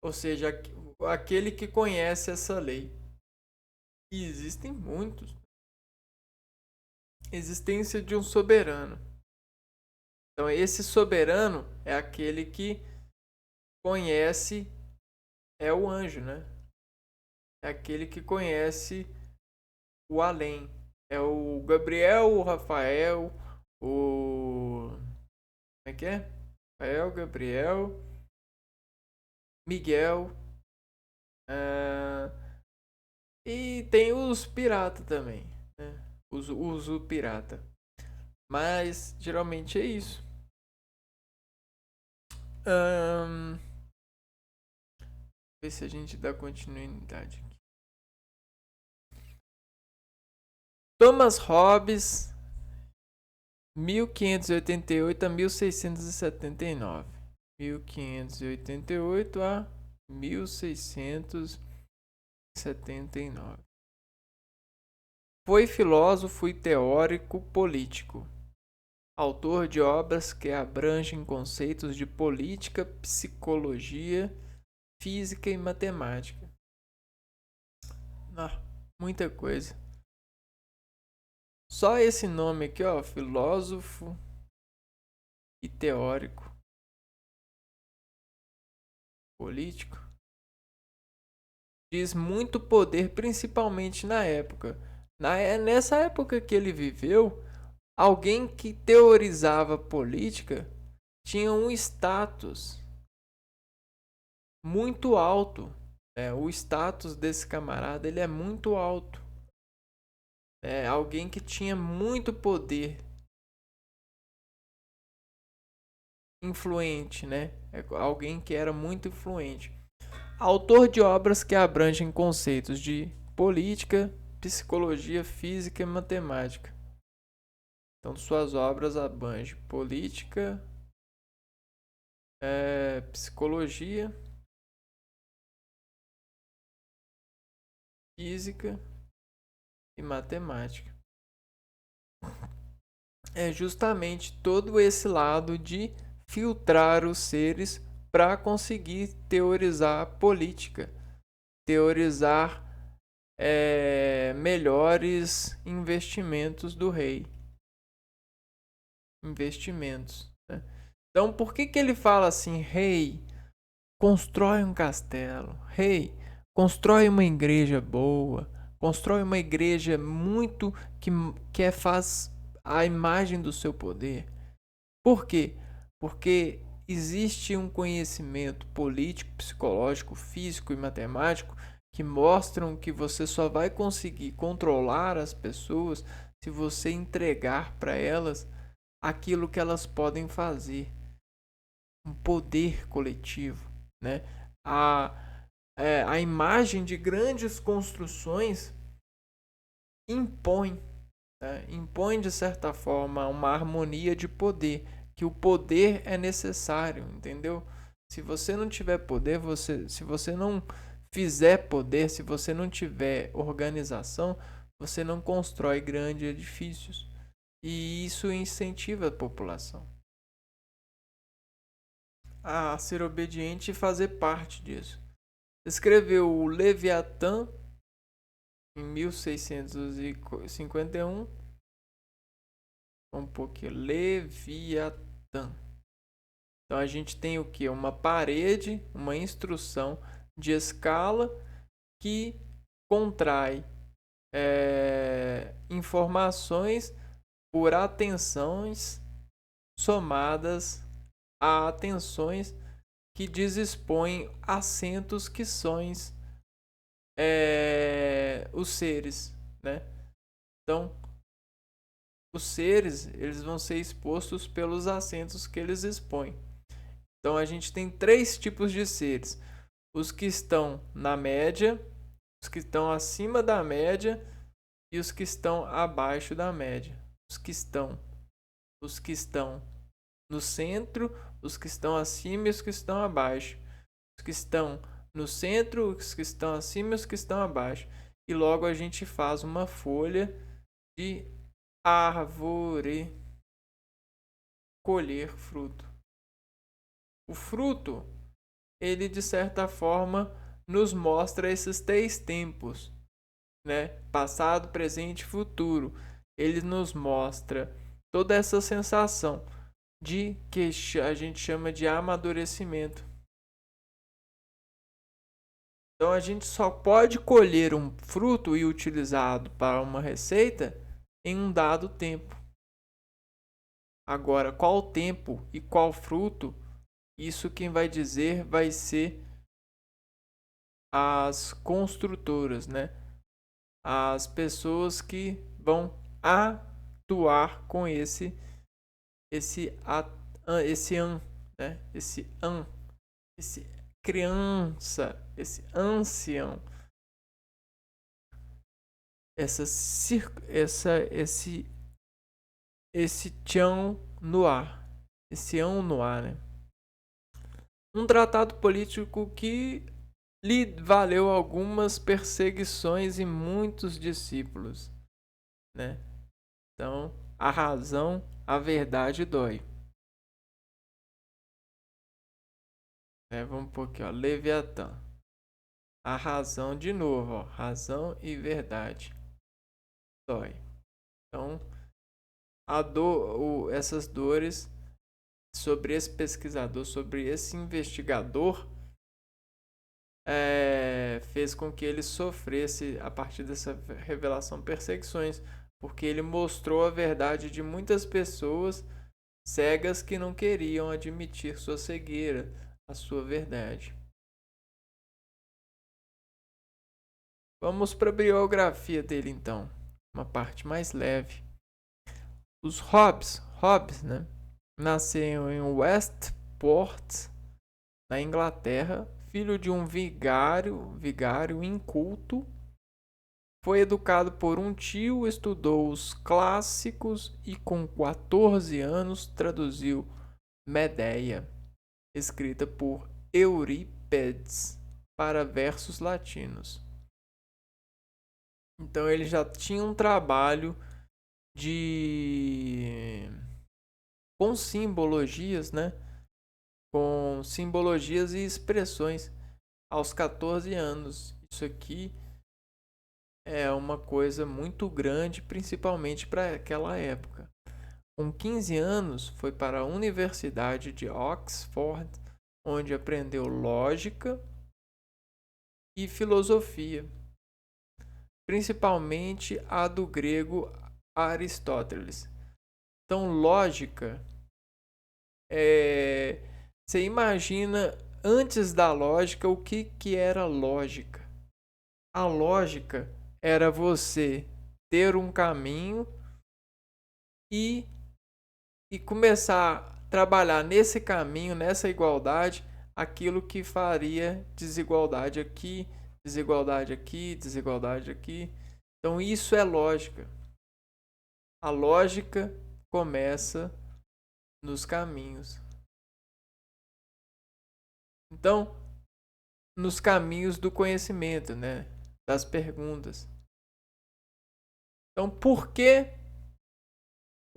Ou seja, aquele que conhece essa lei. E existem muitos. Existência de um soberano. Então, esse soberano é aquele que conhece, é o anjo, né? É aquele que conhece o além. É o Gabriel, o Rafael, o. Como é que é? Rafael, Gabriel, Miguel. E tem os pirata também, né? Uso pirata. Mas geralmente é isso. Ver se a gente dá continuidade aqui. Thomas Hobbes, 1588 a 1679. 1588 a 1679. Foi filósofo e teórico político. Autor de obras que abrangem conceitos de política, psicologia, física e matemática. Muita coisa. Só esse nome aqui, ó, filósofo e teórico político, diz muito poder, principalmente na época. Nessa época que ele viveu, alguém que teorizava política tinha um status muito alto. O status desse camarada ele é muito alto. É alguém que tinha muito poder, influente, né? É alguém que era muito influente. Autor de obras que abrangem conceitos de política, psicologia, física e matemática. Então, suas obras abrangem política, psicologia, física e matemática. É justamente todo esse lado de filtrar os seres para conseguir teorizar a política, teorizar melhores investimentos do rei. Investimentos. Né? Então, por que ele fala assim, rei, constrói um castelo, rei, constrói uma igreja boa, constrói uma igreja muito que faz a imagem do seu poder. Por quê? Porque existe um conhecimento político, psicológico, físico e matemático que mostram que você só vai conseguir controlar as pessoas se você entregar para elas aquilo que elas podem fazer. Um poder coletivo, né? A imagem de grandes construções impõe, né? Impõe de certa forma uma harmonia de poder, que o poder é necessário, entendeu? Se você não tiver poder, se você não fizer poder, se você não tiver organização, você não constrói grandes edifícios. E isso incentiva a população a ser obediente e fazer parte disso. Escreveu o Leviatã em 1651. Um pouquinho. Leviatã. Então a gente tem o que? Uma parede, uma instrução de escala que contrai informações por atenções somadas a atenções que dispõem assentos que são os seres, né? Então, os seres eles vão ser expostos pelos assentos que eles expõem. Então, a gente tem 3 tipos de seres: os que estão na média, os que estão acima da média e os que estão abaixo da média. Os que estão no centro, os que estão acima e os que estão abaixo. Os que estão no centro, os que estão acima e os que estão abaixo. E logo a gente faz uma folha de árvore colher fruto. O fruto, ele de certa forma nos mostra esses 3 tempos, né? Passado, presente e futuro. Ele nos mostra toda essa sensação de que a gente chama de amadurecimento. Então a gente só pode colher um fruto e utilizado para uma receita em um dado tempo. Agora, qual tempo e qual fruto, isso quem vai dizer vai ser as construtoras, né? As pessoas que vão atuar com esse né? Esse criança, esse ancião, esse chão no ar, esse ão no ar, né? Um tratado político que lhe valeu algumas perseguições e muitos discípulos, né? Então, a razão, a verdade dói. Vamos pôr aqui, ó, Leviatã. A razão, de novo, ó, razão e verdade dói. Então, essas dores sobre esse pesquisador, sobre esse investigador, fez com que ele sofresse, a partir dessa revelação, perseguições, porque ele mostrou a verdade de muitas pessoas cegas que não queriam admitir sua cegueira, a sua verdade. Vamos para a biografia dele então, uma parte mais leve. Os Hobbes, né, nasceu em Westport, na Inglaterra, filho de um vigário inculto. Foi educado por um tio, estudou os clássicos e com 14 anos traduziu Medea, escrita por Eurípides, para versos latinos. Então ele já tinha um trabalho com simbologias, né? Com simbologias e expressões aos 14 anos. Isso aqui é uma coisa muito grande, principalmente para aquela época. Com 15 anos, foi para a Universidade de Oxford, onde aprendeu lógica e filosofia, principalmente a do grego Aristóteles. Então, lógica você imagina antes da lógica o que era lógica. A lógica era você ter um caminho e começar a trabalhar nesse caminho, nessa igualdade, aquilo que faria desigualdade aqui, desigualdade aqui, desigualdade aqui. Então isso é lógica. A lógica começa nos caminhos. Então, nos caminhos do conhecimento, né? Das perguntas. Então, por que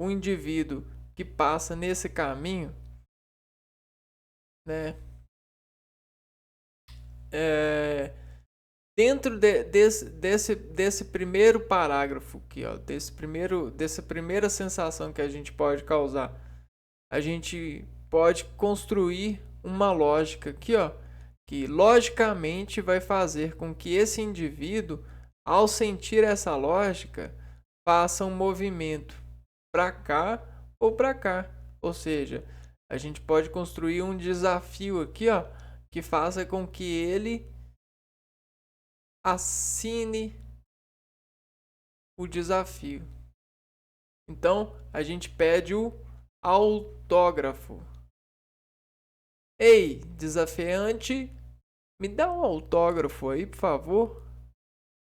o indivíduo que passa nesse caminho, né? Dentro desse primeiro parágrafo aqui, ó, dessa primeira sensação que a gente pode causar, a gente pode construir uma lógica aqui, ó, que logicamente vai fazer com que esse indivíduo, ao sentir essa lógica, faça um movimento para cá ou para cá. Ou seja, a gente pode construir um desafio aqui, ó, que faça com que ele assine o desafio. Então, a gente pede o autógrafo. Ei, desafiante, me dá um autógrafo aí, por favor.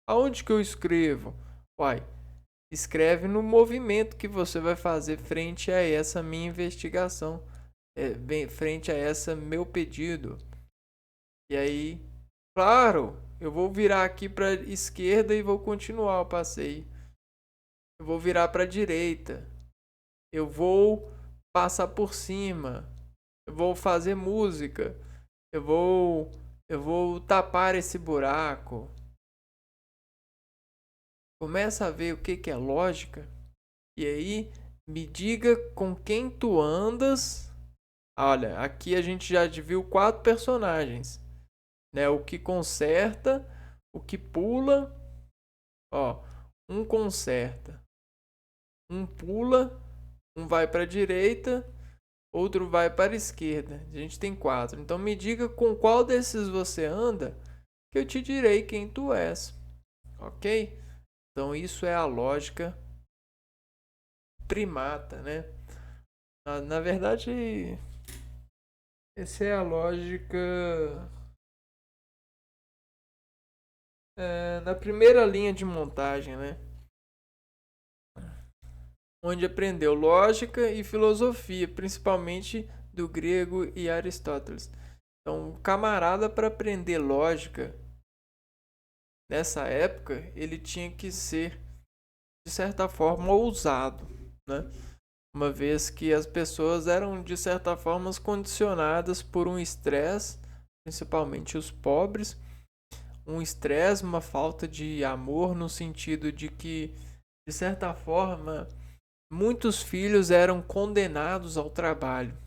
Aonde que eu escrevo? Uai, escreve no movimento que você vai fazer frente a essa minha investigação, frente a essa meu pedido. E aí, claro, eu vou virar aqui para esquerda e vou continuar o passeio. Eu vou virar para direita. Eu vou passar por cima. Eu vou fazer música. Eu vou tapar esse buraco. Começa a ver o que é lógica. E aí, me diga com quem tu andas. Olha, aqui a gente já viu 4 personagens, né? O que conserta, o que pula, ó, um conserta, um pula, um vai para a direita, outro vai para a esquerda. A gente tem 4. Então me diga com qual desses você anda, que eu te direi quem tu és. OK? Então isso é a lógica primata, né? Na verdade, essa é a lógica na primeira linha de montagem, né? Onde aprendeu lógica e filosofia, principalmente do grego e Aristóteles. Então, o camarada, para aprender lógica nessa época, ele tinha que ser, de certa forma, ousado, né? Uma vez que as pessoas eram, de certa forma, condicionadas por um estresse, principalmente os pobres, um estresse, uma falta de amor, no sentido de que, de certa forma, muitos filhos eram condenados ao trabalho,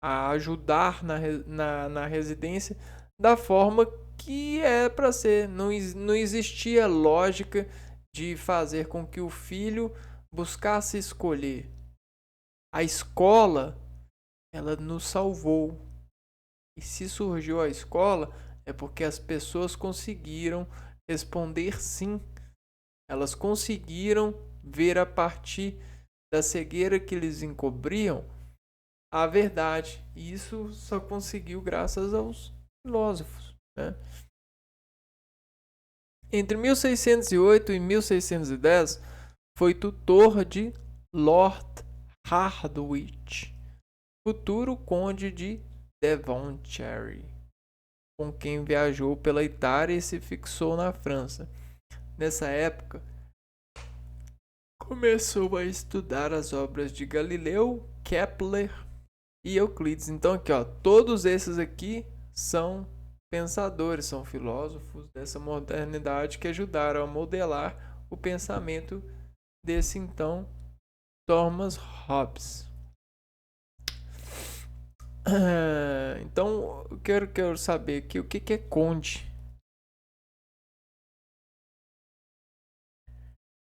a ajudar na residência da forma que é para ser. Não existia lógica de fazer com que o filho buscasse escolher. A escola, ela nos salvou. E se surgiu a escola, é porque as pessoas conseguiram responder sim. Elas conseguiram ver a partir da cegueira que eles encobriam a verdade. E isso só conseguiu graças aos filósofos, né? Entre 1608 e 1610, foi tutor de Lord Hardwicke, futuro conde de Devonshire, com quem viajou pela Itália e se fixou na França. Nessa época, começou a estudar as obras de Galileu, Kepler e Euclides. Então aqui, ó, todos esses aqui são pensadores, são filósofos dessa modernidade que ajudaram a modelar o pensamento desse então Thomas Hobbes. Então, eu quero saber aqui o que é conde.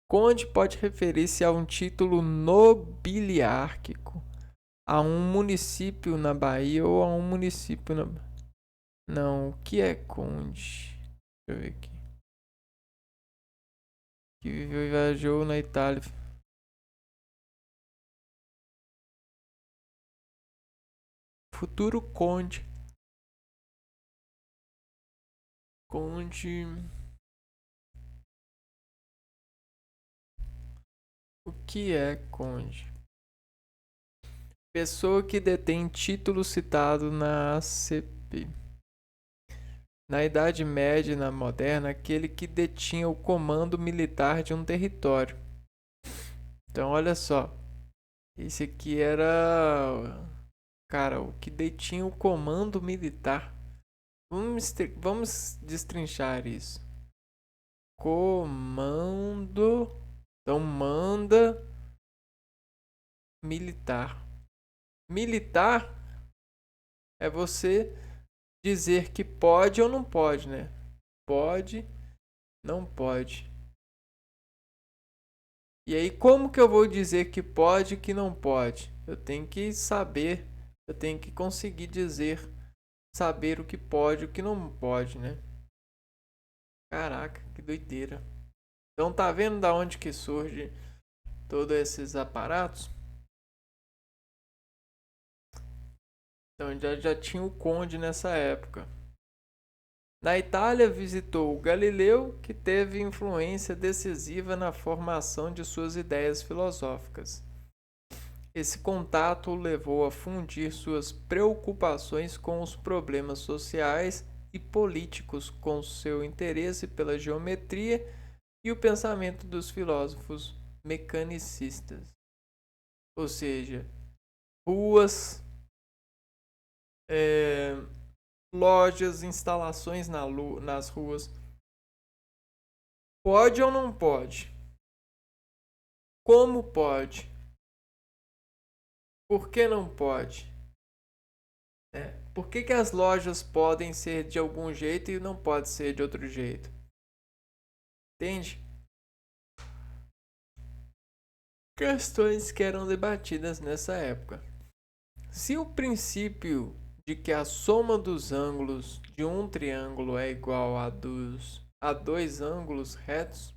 Conde pode referir-se a um título nobiliárquico, a um município na Bahia ou a um município na... Não, o que é conde? Deixa eu ver aqui. Que viveu e viajou na Itália. Futuro conde. Conde. O que é conde? Pessoa que detém título citado na ACP. Na Idade Média e na Moderna, aquele que detinha o comando militar de um território. Então, olha só. Esse aqui era, cara, o que detinha o comando militar. Vamos destrinchar isso. Comando. Então, manda militar. Militar é você dizer que pode ou não pode, né? Pode, não pode. E aí, como que eu vou dizer que pode e que não pode? Eu tenho que saber, eu tenho que conseguir dizer, saber o que pode e o que não pode, né? Caraca, que doideira. Então tá vendo da onde que surge todos esses aparatos? Então já tinha o conde nessa época. Na Itália visitou Galileu, que teve influência decisiva na formação de suas ideias filosóficas. Esse contato o levou a fundir suas preocupações com os problemas sociais e políticos com seu interesse pela geometria e o pensamento dos filósofos mecanicistas. Ou seja, ruas, é, lojas, instalações nas ruas. Pode ou não pode? Como pode? Por que não pode? Por que as lojas podem ser de algum jeito e não pode ser de outro jeito? Entende? Questões que eram debatidas nessa época. Se o princípio de que a soma dos ângulos de um triângulo é igual a dois ângulos retos,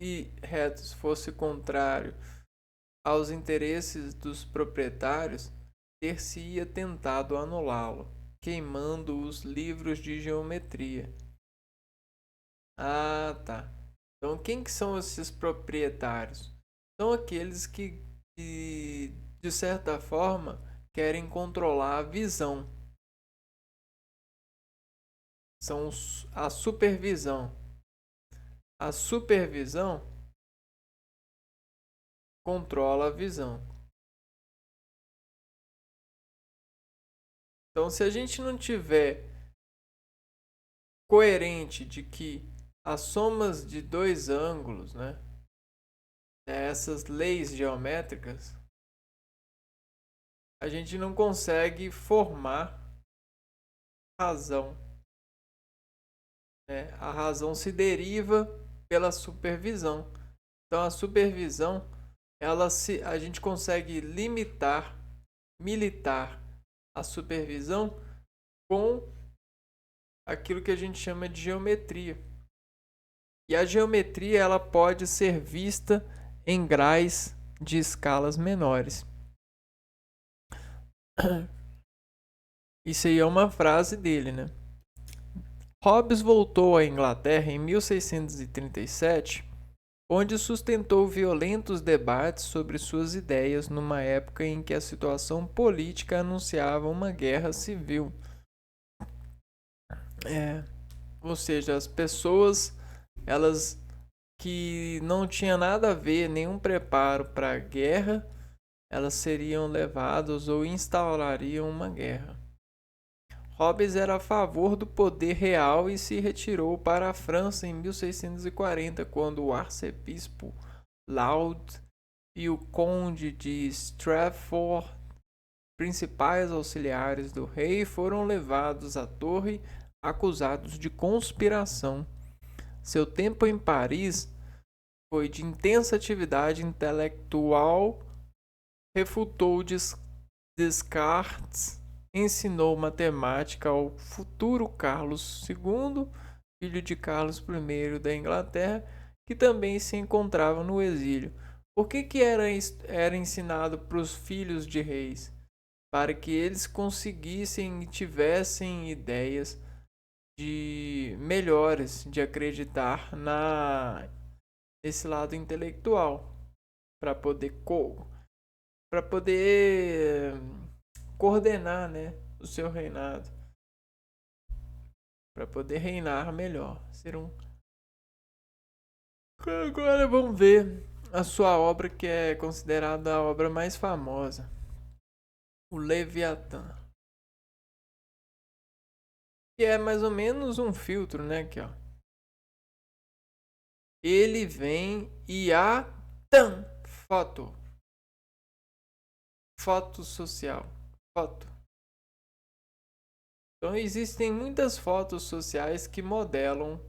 e retos fosse contrário aos interesses dos proprietários, ter-se-ia tentado anulá-lo, queimando os livros de geometria. Ah, tá. Então, quem que são esses proprietários? São aqueles que de certa forma, querem controlar a visão. São a supervisão. A supervisão controla a visão. Então, se a gente não tiver coerente de que as somas de dois ângulos, né, essas leis geométricas, a gente não consegue formar razão. Né? A razão se deriva pela supervisão. Então, a supervisão, a gente consegue militar a supervisão com aquilo que a gente chama de geometria. E a geometria ela pode ser vista em graus de escalas menores. Isso aí é uma frase dele, né? Hobbes voltou à Inglaterra em 1637, onde sustentou violentos debates sobre suas ideias numa época em que a situação política anunciava uma guerra civil. Ou seja, as pessoas elas que não tinham nada a ver, nenhum preparo para a guerra, elas seriam levadas ou instaurariam uma guerra. Hobbes era a favor do poder real e se retirou para a França em 1640, quando o arcebispo Laud e o conde de Strafford, principais auxiliares do rei, foram levados à torre acusados de conspiração. Seu tempo em Paris foi de intensa atividade intelectual, refutou Descartes, ensinou matemática ao futuro Carlos II, filho de Carlos I da Inglaterra, que também se encontrava no exílio. Por que era ensinado para os filhos de reis? Para que eles conseguissem e tivessem ideias de melhores, de acreditar esse lado intelectual para poder coordenar, né, o seu reinado, para poder reinar melhor, ser um. Agora vamos ver a sua obra que é considerada a obra mais famosa, o Leviatã, que é mais ou menos um filtro, né, aqui, ó. Ele vem e a foto, foto social, foto. Então existem muitas fotos sociais que modelam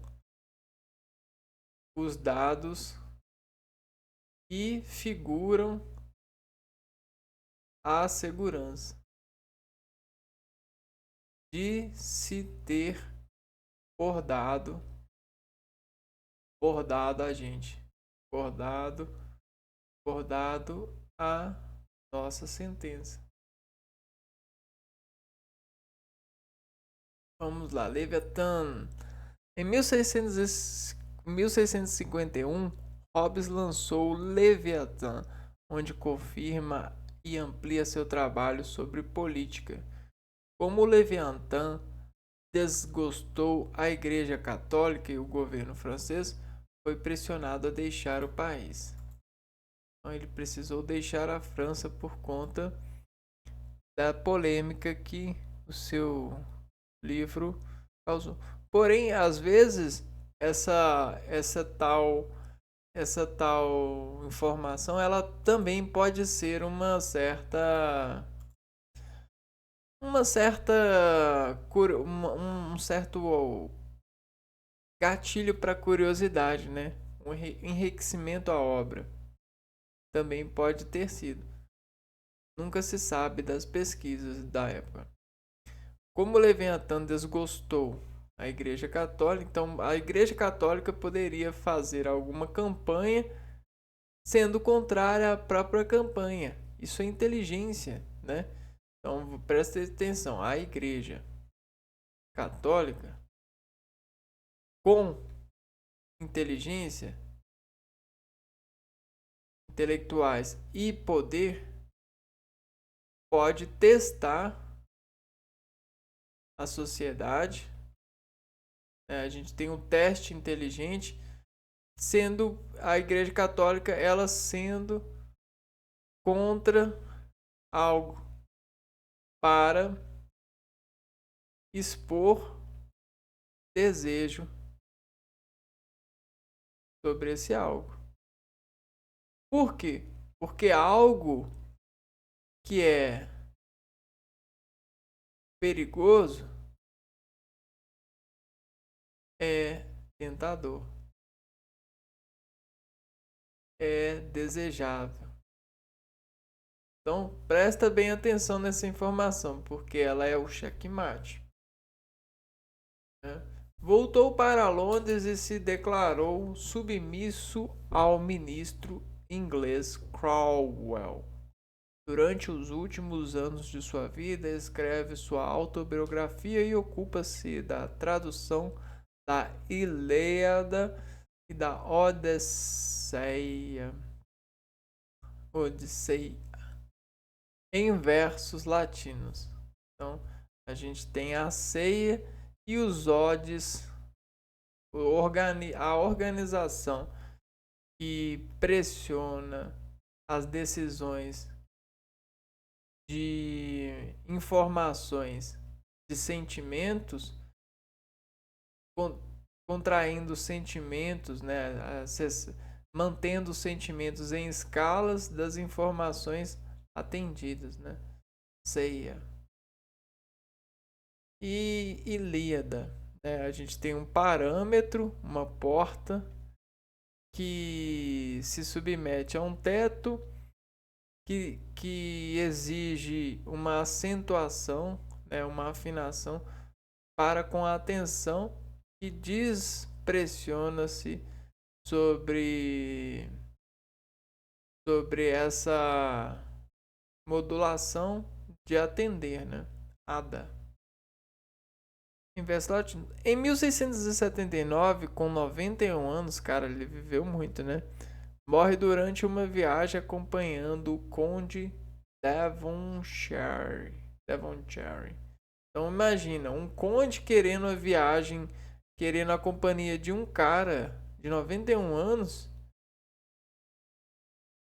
os dados e figuram a segurança de se ter bordado a gente, bordado a nossa sentença. Vamos lá, Leviathan. Em 1651, Hobbes lançou Leviathan, onde confirma e amplia seu trabalho sobre política. Como Leviathan desgostou a Igreja Católica e o governo francês, foi pressionado a deixar o país. Então ele precisou deixar a França por conta da polêmica que o seu livro causou. Porém, às vezes essa tal informação ela também pode ser um certo gatilho para curiosidade, né? Um enriquecimento à obra. Também pode ter sido. Nunca se sabe das pesquisas da época. Como Leviathan desgostou a Igreja Católica, então a Igreja Católica poderia fazer alguma campanha sendo contrária à própria campanha. Isso é inteligência, né? Então preste atenção, a Igreja Católica com inteligência, intelectuais e poder pode testar a sociedade. A gente tem um teste inteligente, sendo a Igreja Católica ela sendo contra algo para expor desejo sobre esse algo. Por quê? Porque algo que é perigoso é tentador, é desejável. Então presta bem atenção nessa informação, porque ela é o checkmate. Né? Voltou para Londres e se declarou submisso ao ministro inglês Cromwell. Durante os últimos anos de sua vida, escreve sua autobiografia e ocupa-se da tradução da Ilíada e da Odisseia em versos latinos. Então, a gente tem a ceia e os odes, a organização que pressiona as decisões de informações, de sentimentos, contraindo sentimentos, né? Mantendo os sentimentos em escalas das informações atendidas, né? Ceia e Ilíada, né? A gente tem um parâmetro, uma porta que se submete a um teto que exige uma acentuação, né, uma afinação para com a atenção e despressiona-se sobre essa modulação de atender, né? Ada. Em 1679, com 91 anos, cara, ele viveu muito, né? Morre durante uma viagem acompanhando o Conde Devonshire. Devonshire. Então imagina, um conde querendo a viagem, querendo a companhia de um cara de 91 anos.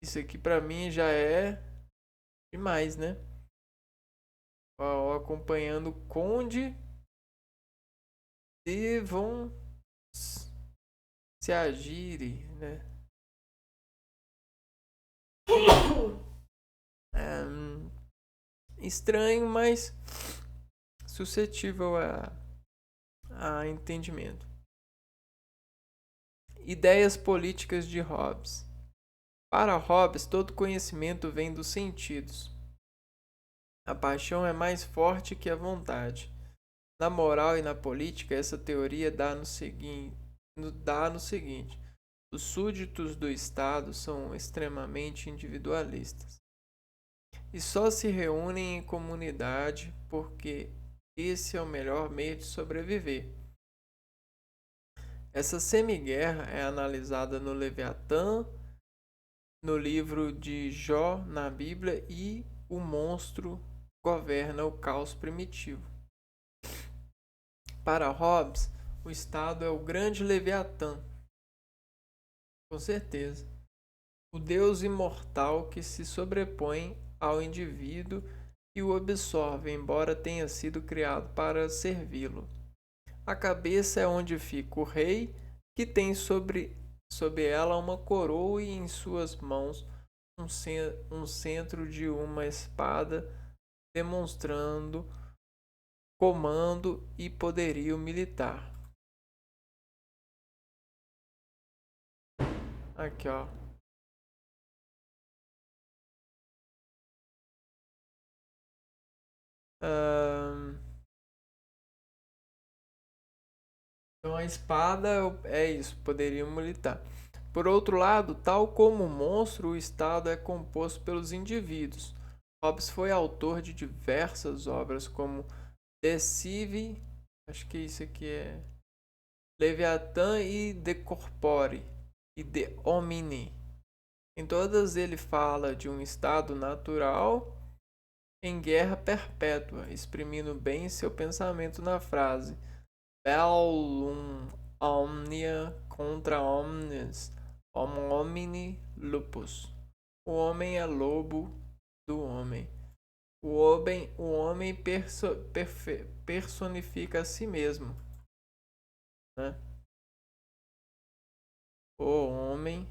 Isso aqui pra mim já é demais, né? Ó, acompanhando o Conde Devon se agire, né? É, estranho, mas suscetível a entendimento. Ideias políticas de Hobbes. Para Hobbes, todo conhecimento vem dos sentidos. A paixão é mais forte que a vontade. Na moral e na política, essa teoria dá no seguinte: os súditos do Estado são extremamente individualistas e só se reúnem em comunidade porque esse é o melhor meio de sobreviver. Essa semiguerra é analisada no Leviatã, no livro de Jó, na Bíblia, e o monstro governa o caos primitivo. Para Hobbes, o Estado é o grande Leviatã, com certeza. O Deus imortal que se sobrepõe ao indivíduo e o absorve, embora tenha sido criado para servi-lo. A cabeça é onde fica o rei, que tem sob ela uma coroa e em suas mãos um centro de uma espada, demonstrando comando e poderio militar. Aqui, ó. Então a espada é isso, poderio militar. Por outro lado, tal como o monstro, o Estado é composto pelos indivíduos. Hobbes foi autor de diversas obras como De Cive, acho que isso aqui é Leviatã e De Corpore e De Homini. Em todas ele fala de um estado natural em guerra perpétua, exprimindo bem seu pensamento na frase Bellum omnia contra omnes, homini lupus. O homem é lobo do homem. O homem personifica a si mesmo, né? O homem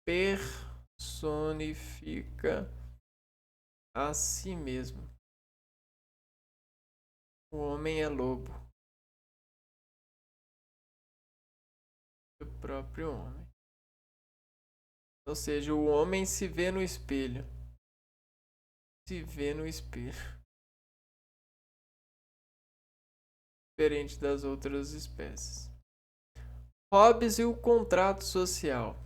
personifica a si mesmo. O homem é lobo do próprio homem. Ou seja, o homem se vê no espelho. Se vê no espelho. Diferente das outras espécies. Hobbes e o contrato social.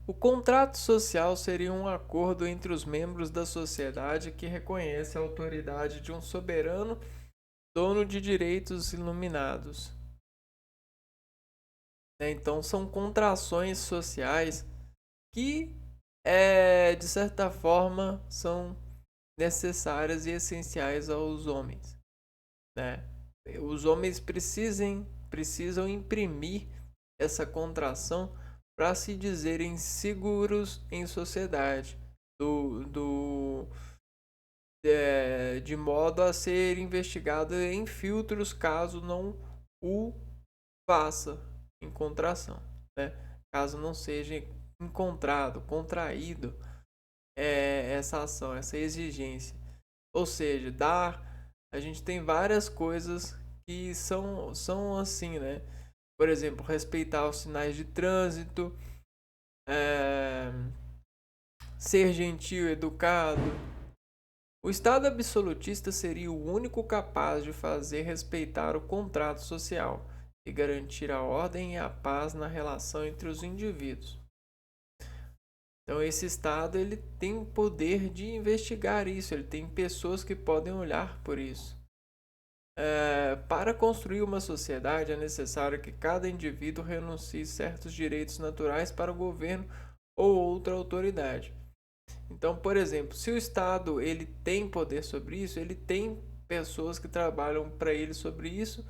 O contrato social seria um acordo entre os membros da sociedade que reconhece a autoridade de um soberano dono de direitos iluminados. Então são contrações sociais que, de certa forma, são necessárias e essenciais aos homens. Né? Os homens precisam imprimir essa contração para se dizerem seguros em sociedade, de modo a ser investigado em filtros caso não o faça em contração, né? Caso não seja encontrado, contraído essa ação, essa exigência. Ou seja, a gente tem várias coisas que são assim, né? Por exemplo, respeitar os sinais de trânsito, ser gentil, educado. O Estado absolutista seria o único capaz de fazer respeitar o contrato social e garantir a ordem e a paz na relação entre os indivíduos. Então esse Estado ele tem o poder de investigar isso, ele tem pessoas que podem olhar por isso. Para construir uma sociedade é necessário que cada indivíduo renuncie certos direitos naturais para o governo ou outra autoridade. Então, por exemplo, se o Estado ele tem poder sobre isso, ele tem pessoas que trabalham para ele sobre isso,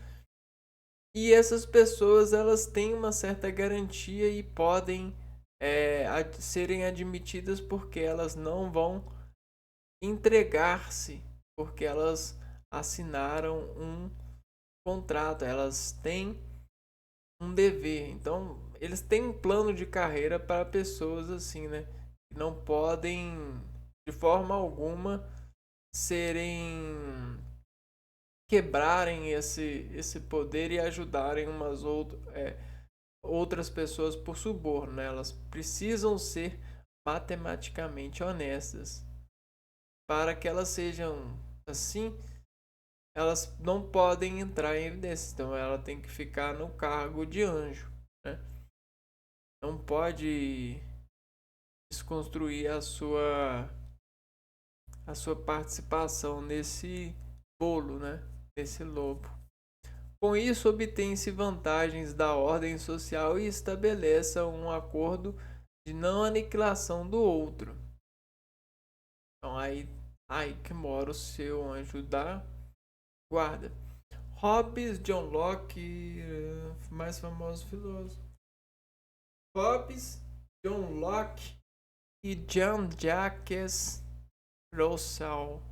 e essas pessoas elas têm uma certa garantia e podem serem admitidas porque elas não vão entregar-se, porque elas assinaram um contrato, elas têm um dever. Então, eles têm um plano de carreira para pessoas assim, né? Que não podem, de forma alguma, serem quebrarem esse poder e ajudarem outras pessoas por suborno, né? Elas precisam ser matematicamente honestas para que elas sejam assim. Elas não podem entrar em evidência, então ela tem que ficar no cargo de anjo, né? Não pode desconstruir a sua participação nesse bolo, né? Nesse lobo. Com isso, obtém-se vantagens da ordem social e estabeleça um acordo de não aniquilação do outro. Então aí que mora o seu anjo da guarda. Hobbes, John Locke, mais famosos filósofos. Hobbes, John Locke e Jean-Jacques Rousseau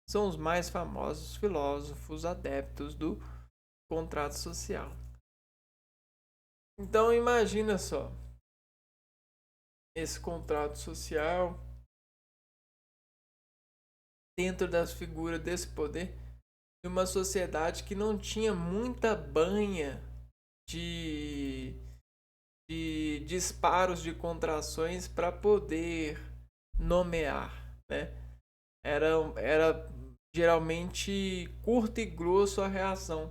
são os mais famosos filósofos adeptos do contrato social. Então imagina só, esse contrato social dentro das figuras desse poder de uma sociedade que não tinha muita banha de, de disparos de contrações para poder nomear, né? Era geralmente curto e grosso a reação.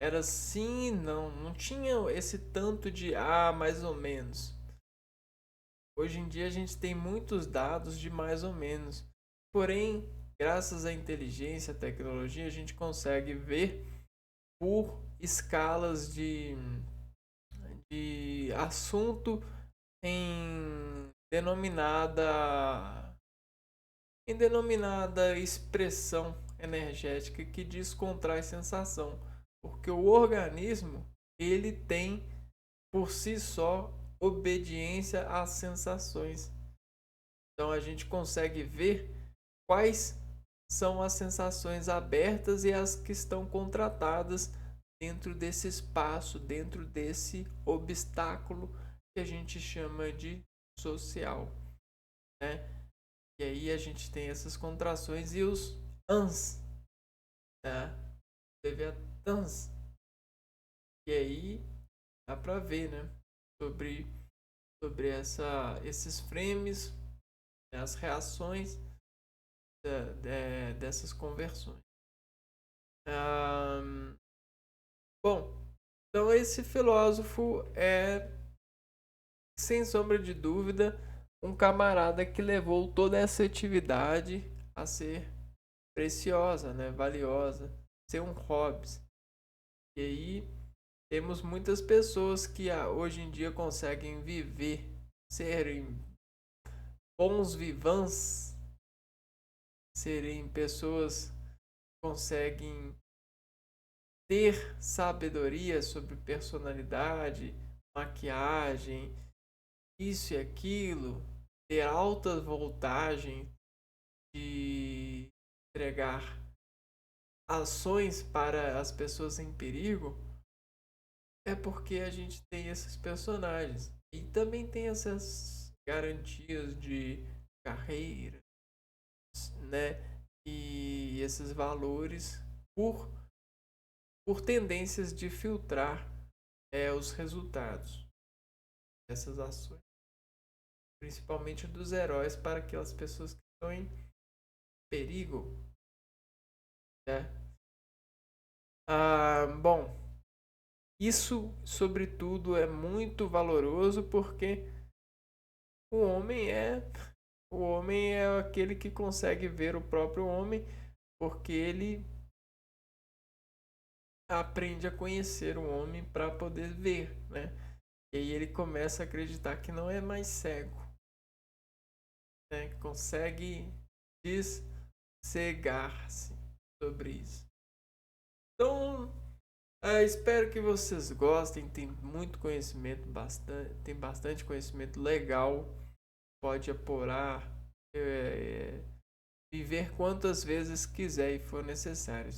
Era sim e não. Não tinha esse tanto de mais ou menos. Hoje em dia a gente tem muitos dados de mais ou menos. Porém, graças à inteligência, à tecnologia, a gente consegue ver por escalas de assunto em denominada expressão energética que descontrai sensação, porque o organismo ele tem por si só obediência às sensações. Então a gente consegue ver quais são as sensações abertas e as que estão contratadas dentro desse espaço, dentro desse obstáculo que a gente chama de social, né? E aí a gente tem essas contrações e os ans, né? Leviatãs. E aí dá pra ver, né? Sobre esses frames, né? As reações dessas conversões. Bom, então esse filósofo é, sem sombra de dúvida, um camarada que levou toda essa atividade a ser preciosa, né? Valiosa, ser um Hobbes. E aí temos muitas pessoas que hoje em dia conseguem viver, serem bons vivants, serem pessoas que conseguem ter sabedoria sobre personalidade, maquiagem, isso e aquilo, ter alta voltagem de entregar ações para as pessoas em perigo, é porque a gente tem esses personagens. E também tem essas garantias de carreira, né? E esses valores por, por tendências de filtrar os resultados dessas ações. Principalmente dos heróis para aquelas pessoas que estão em perigo, né? Bom, isso sobretudo é muito valoroso porque o homem é o homem é aquele que consegue ver o próprio homem porque ele aprende a conhecer o homem para poder ver, né? E aí ele começa a acreditar que não é mais cego, né? Consegue descegar-se sobre isso. Então, espero que vocês gostem. Tem muito conhecimento, tem bastante conhecimento legal. Pode apurar, é, viver quantas vezes quiser e for necessário.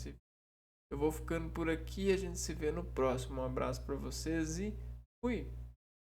Eu vou ficando por aqui. A gente se vê no próximo. Um abraço para vocês e fui!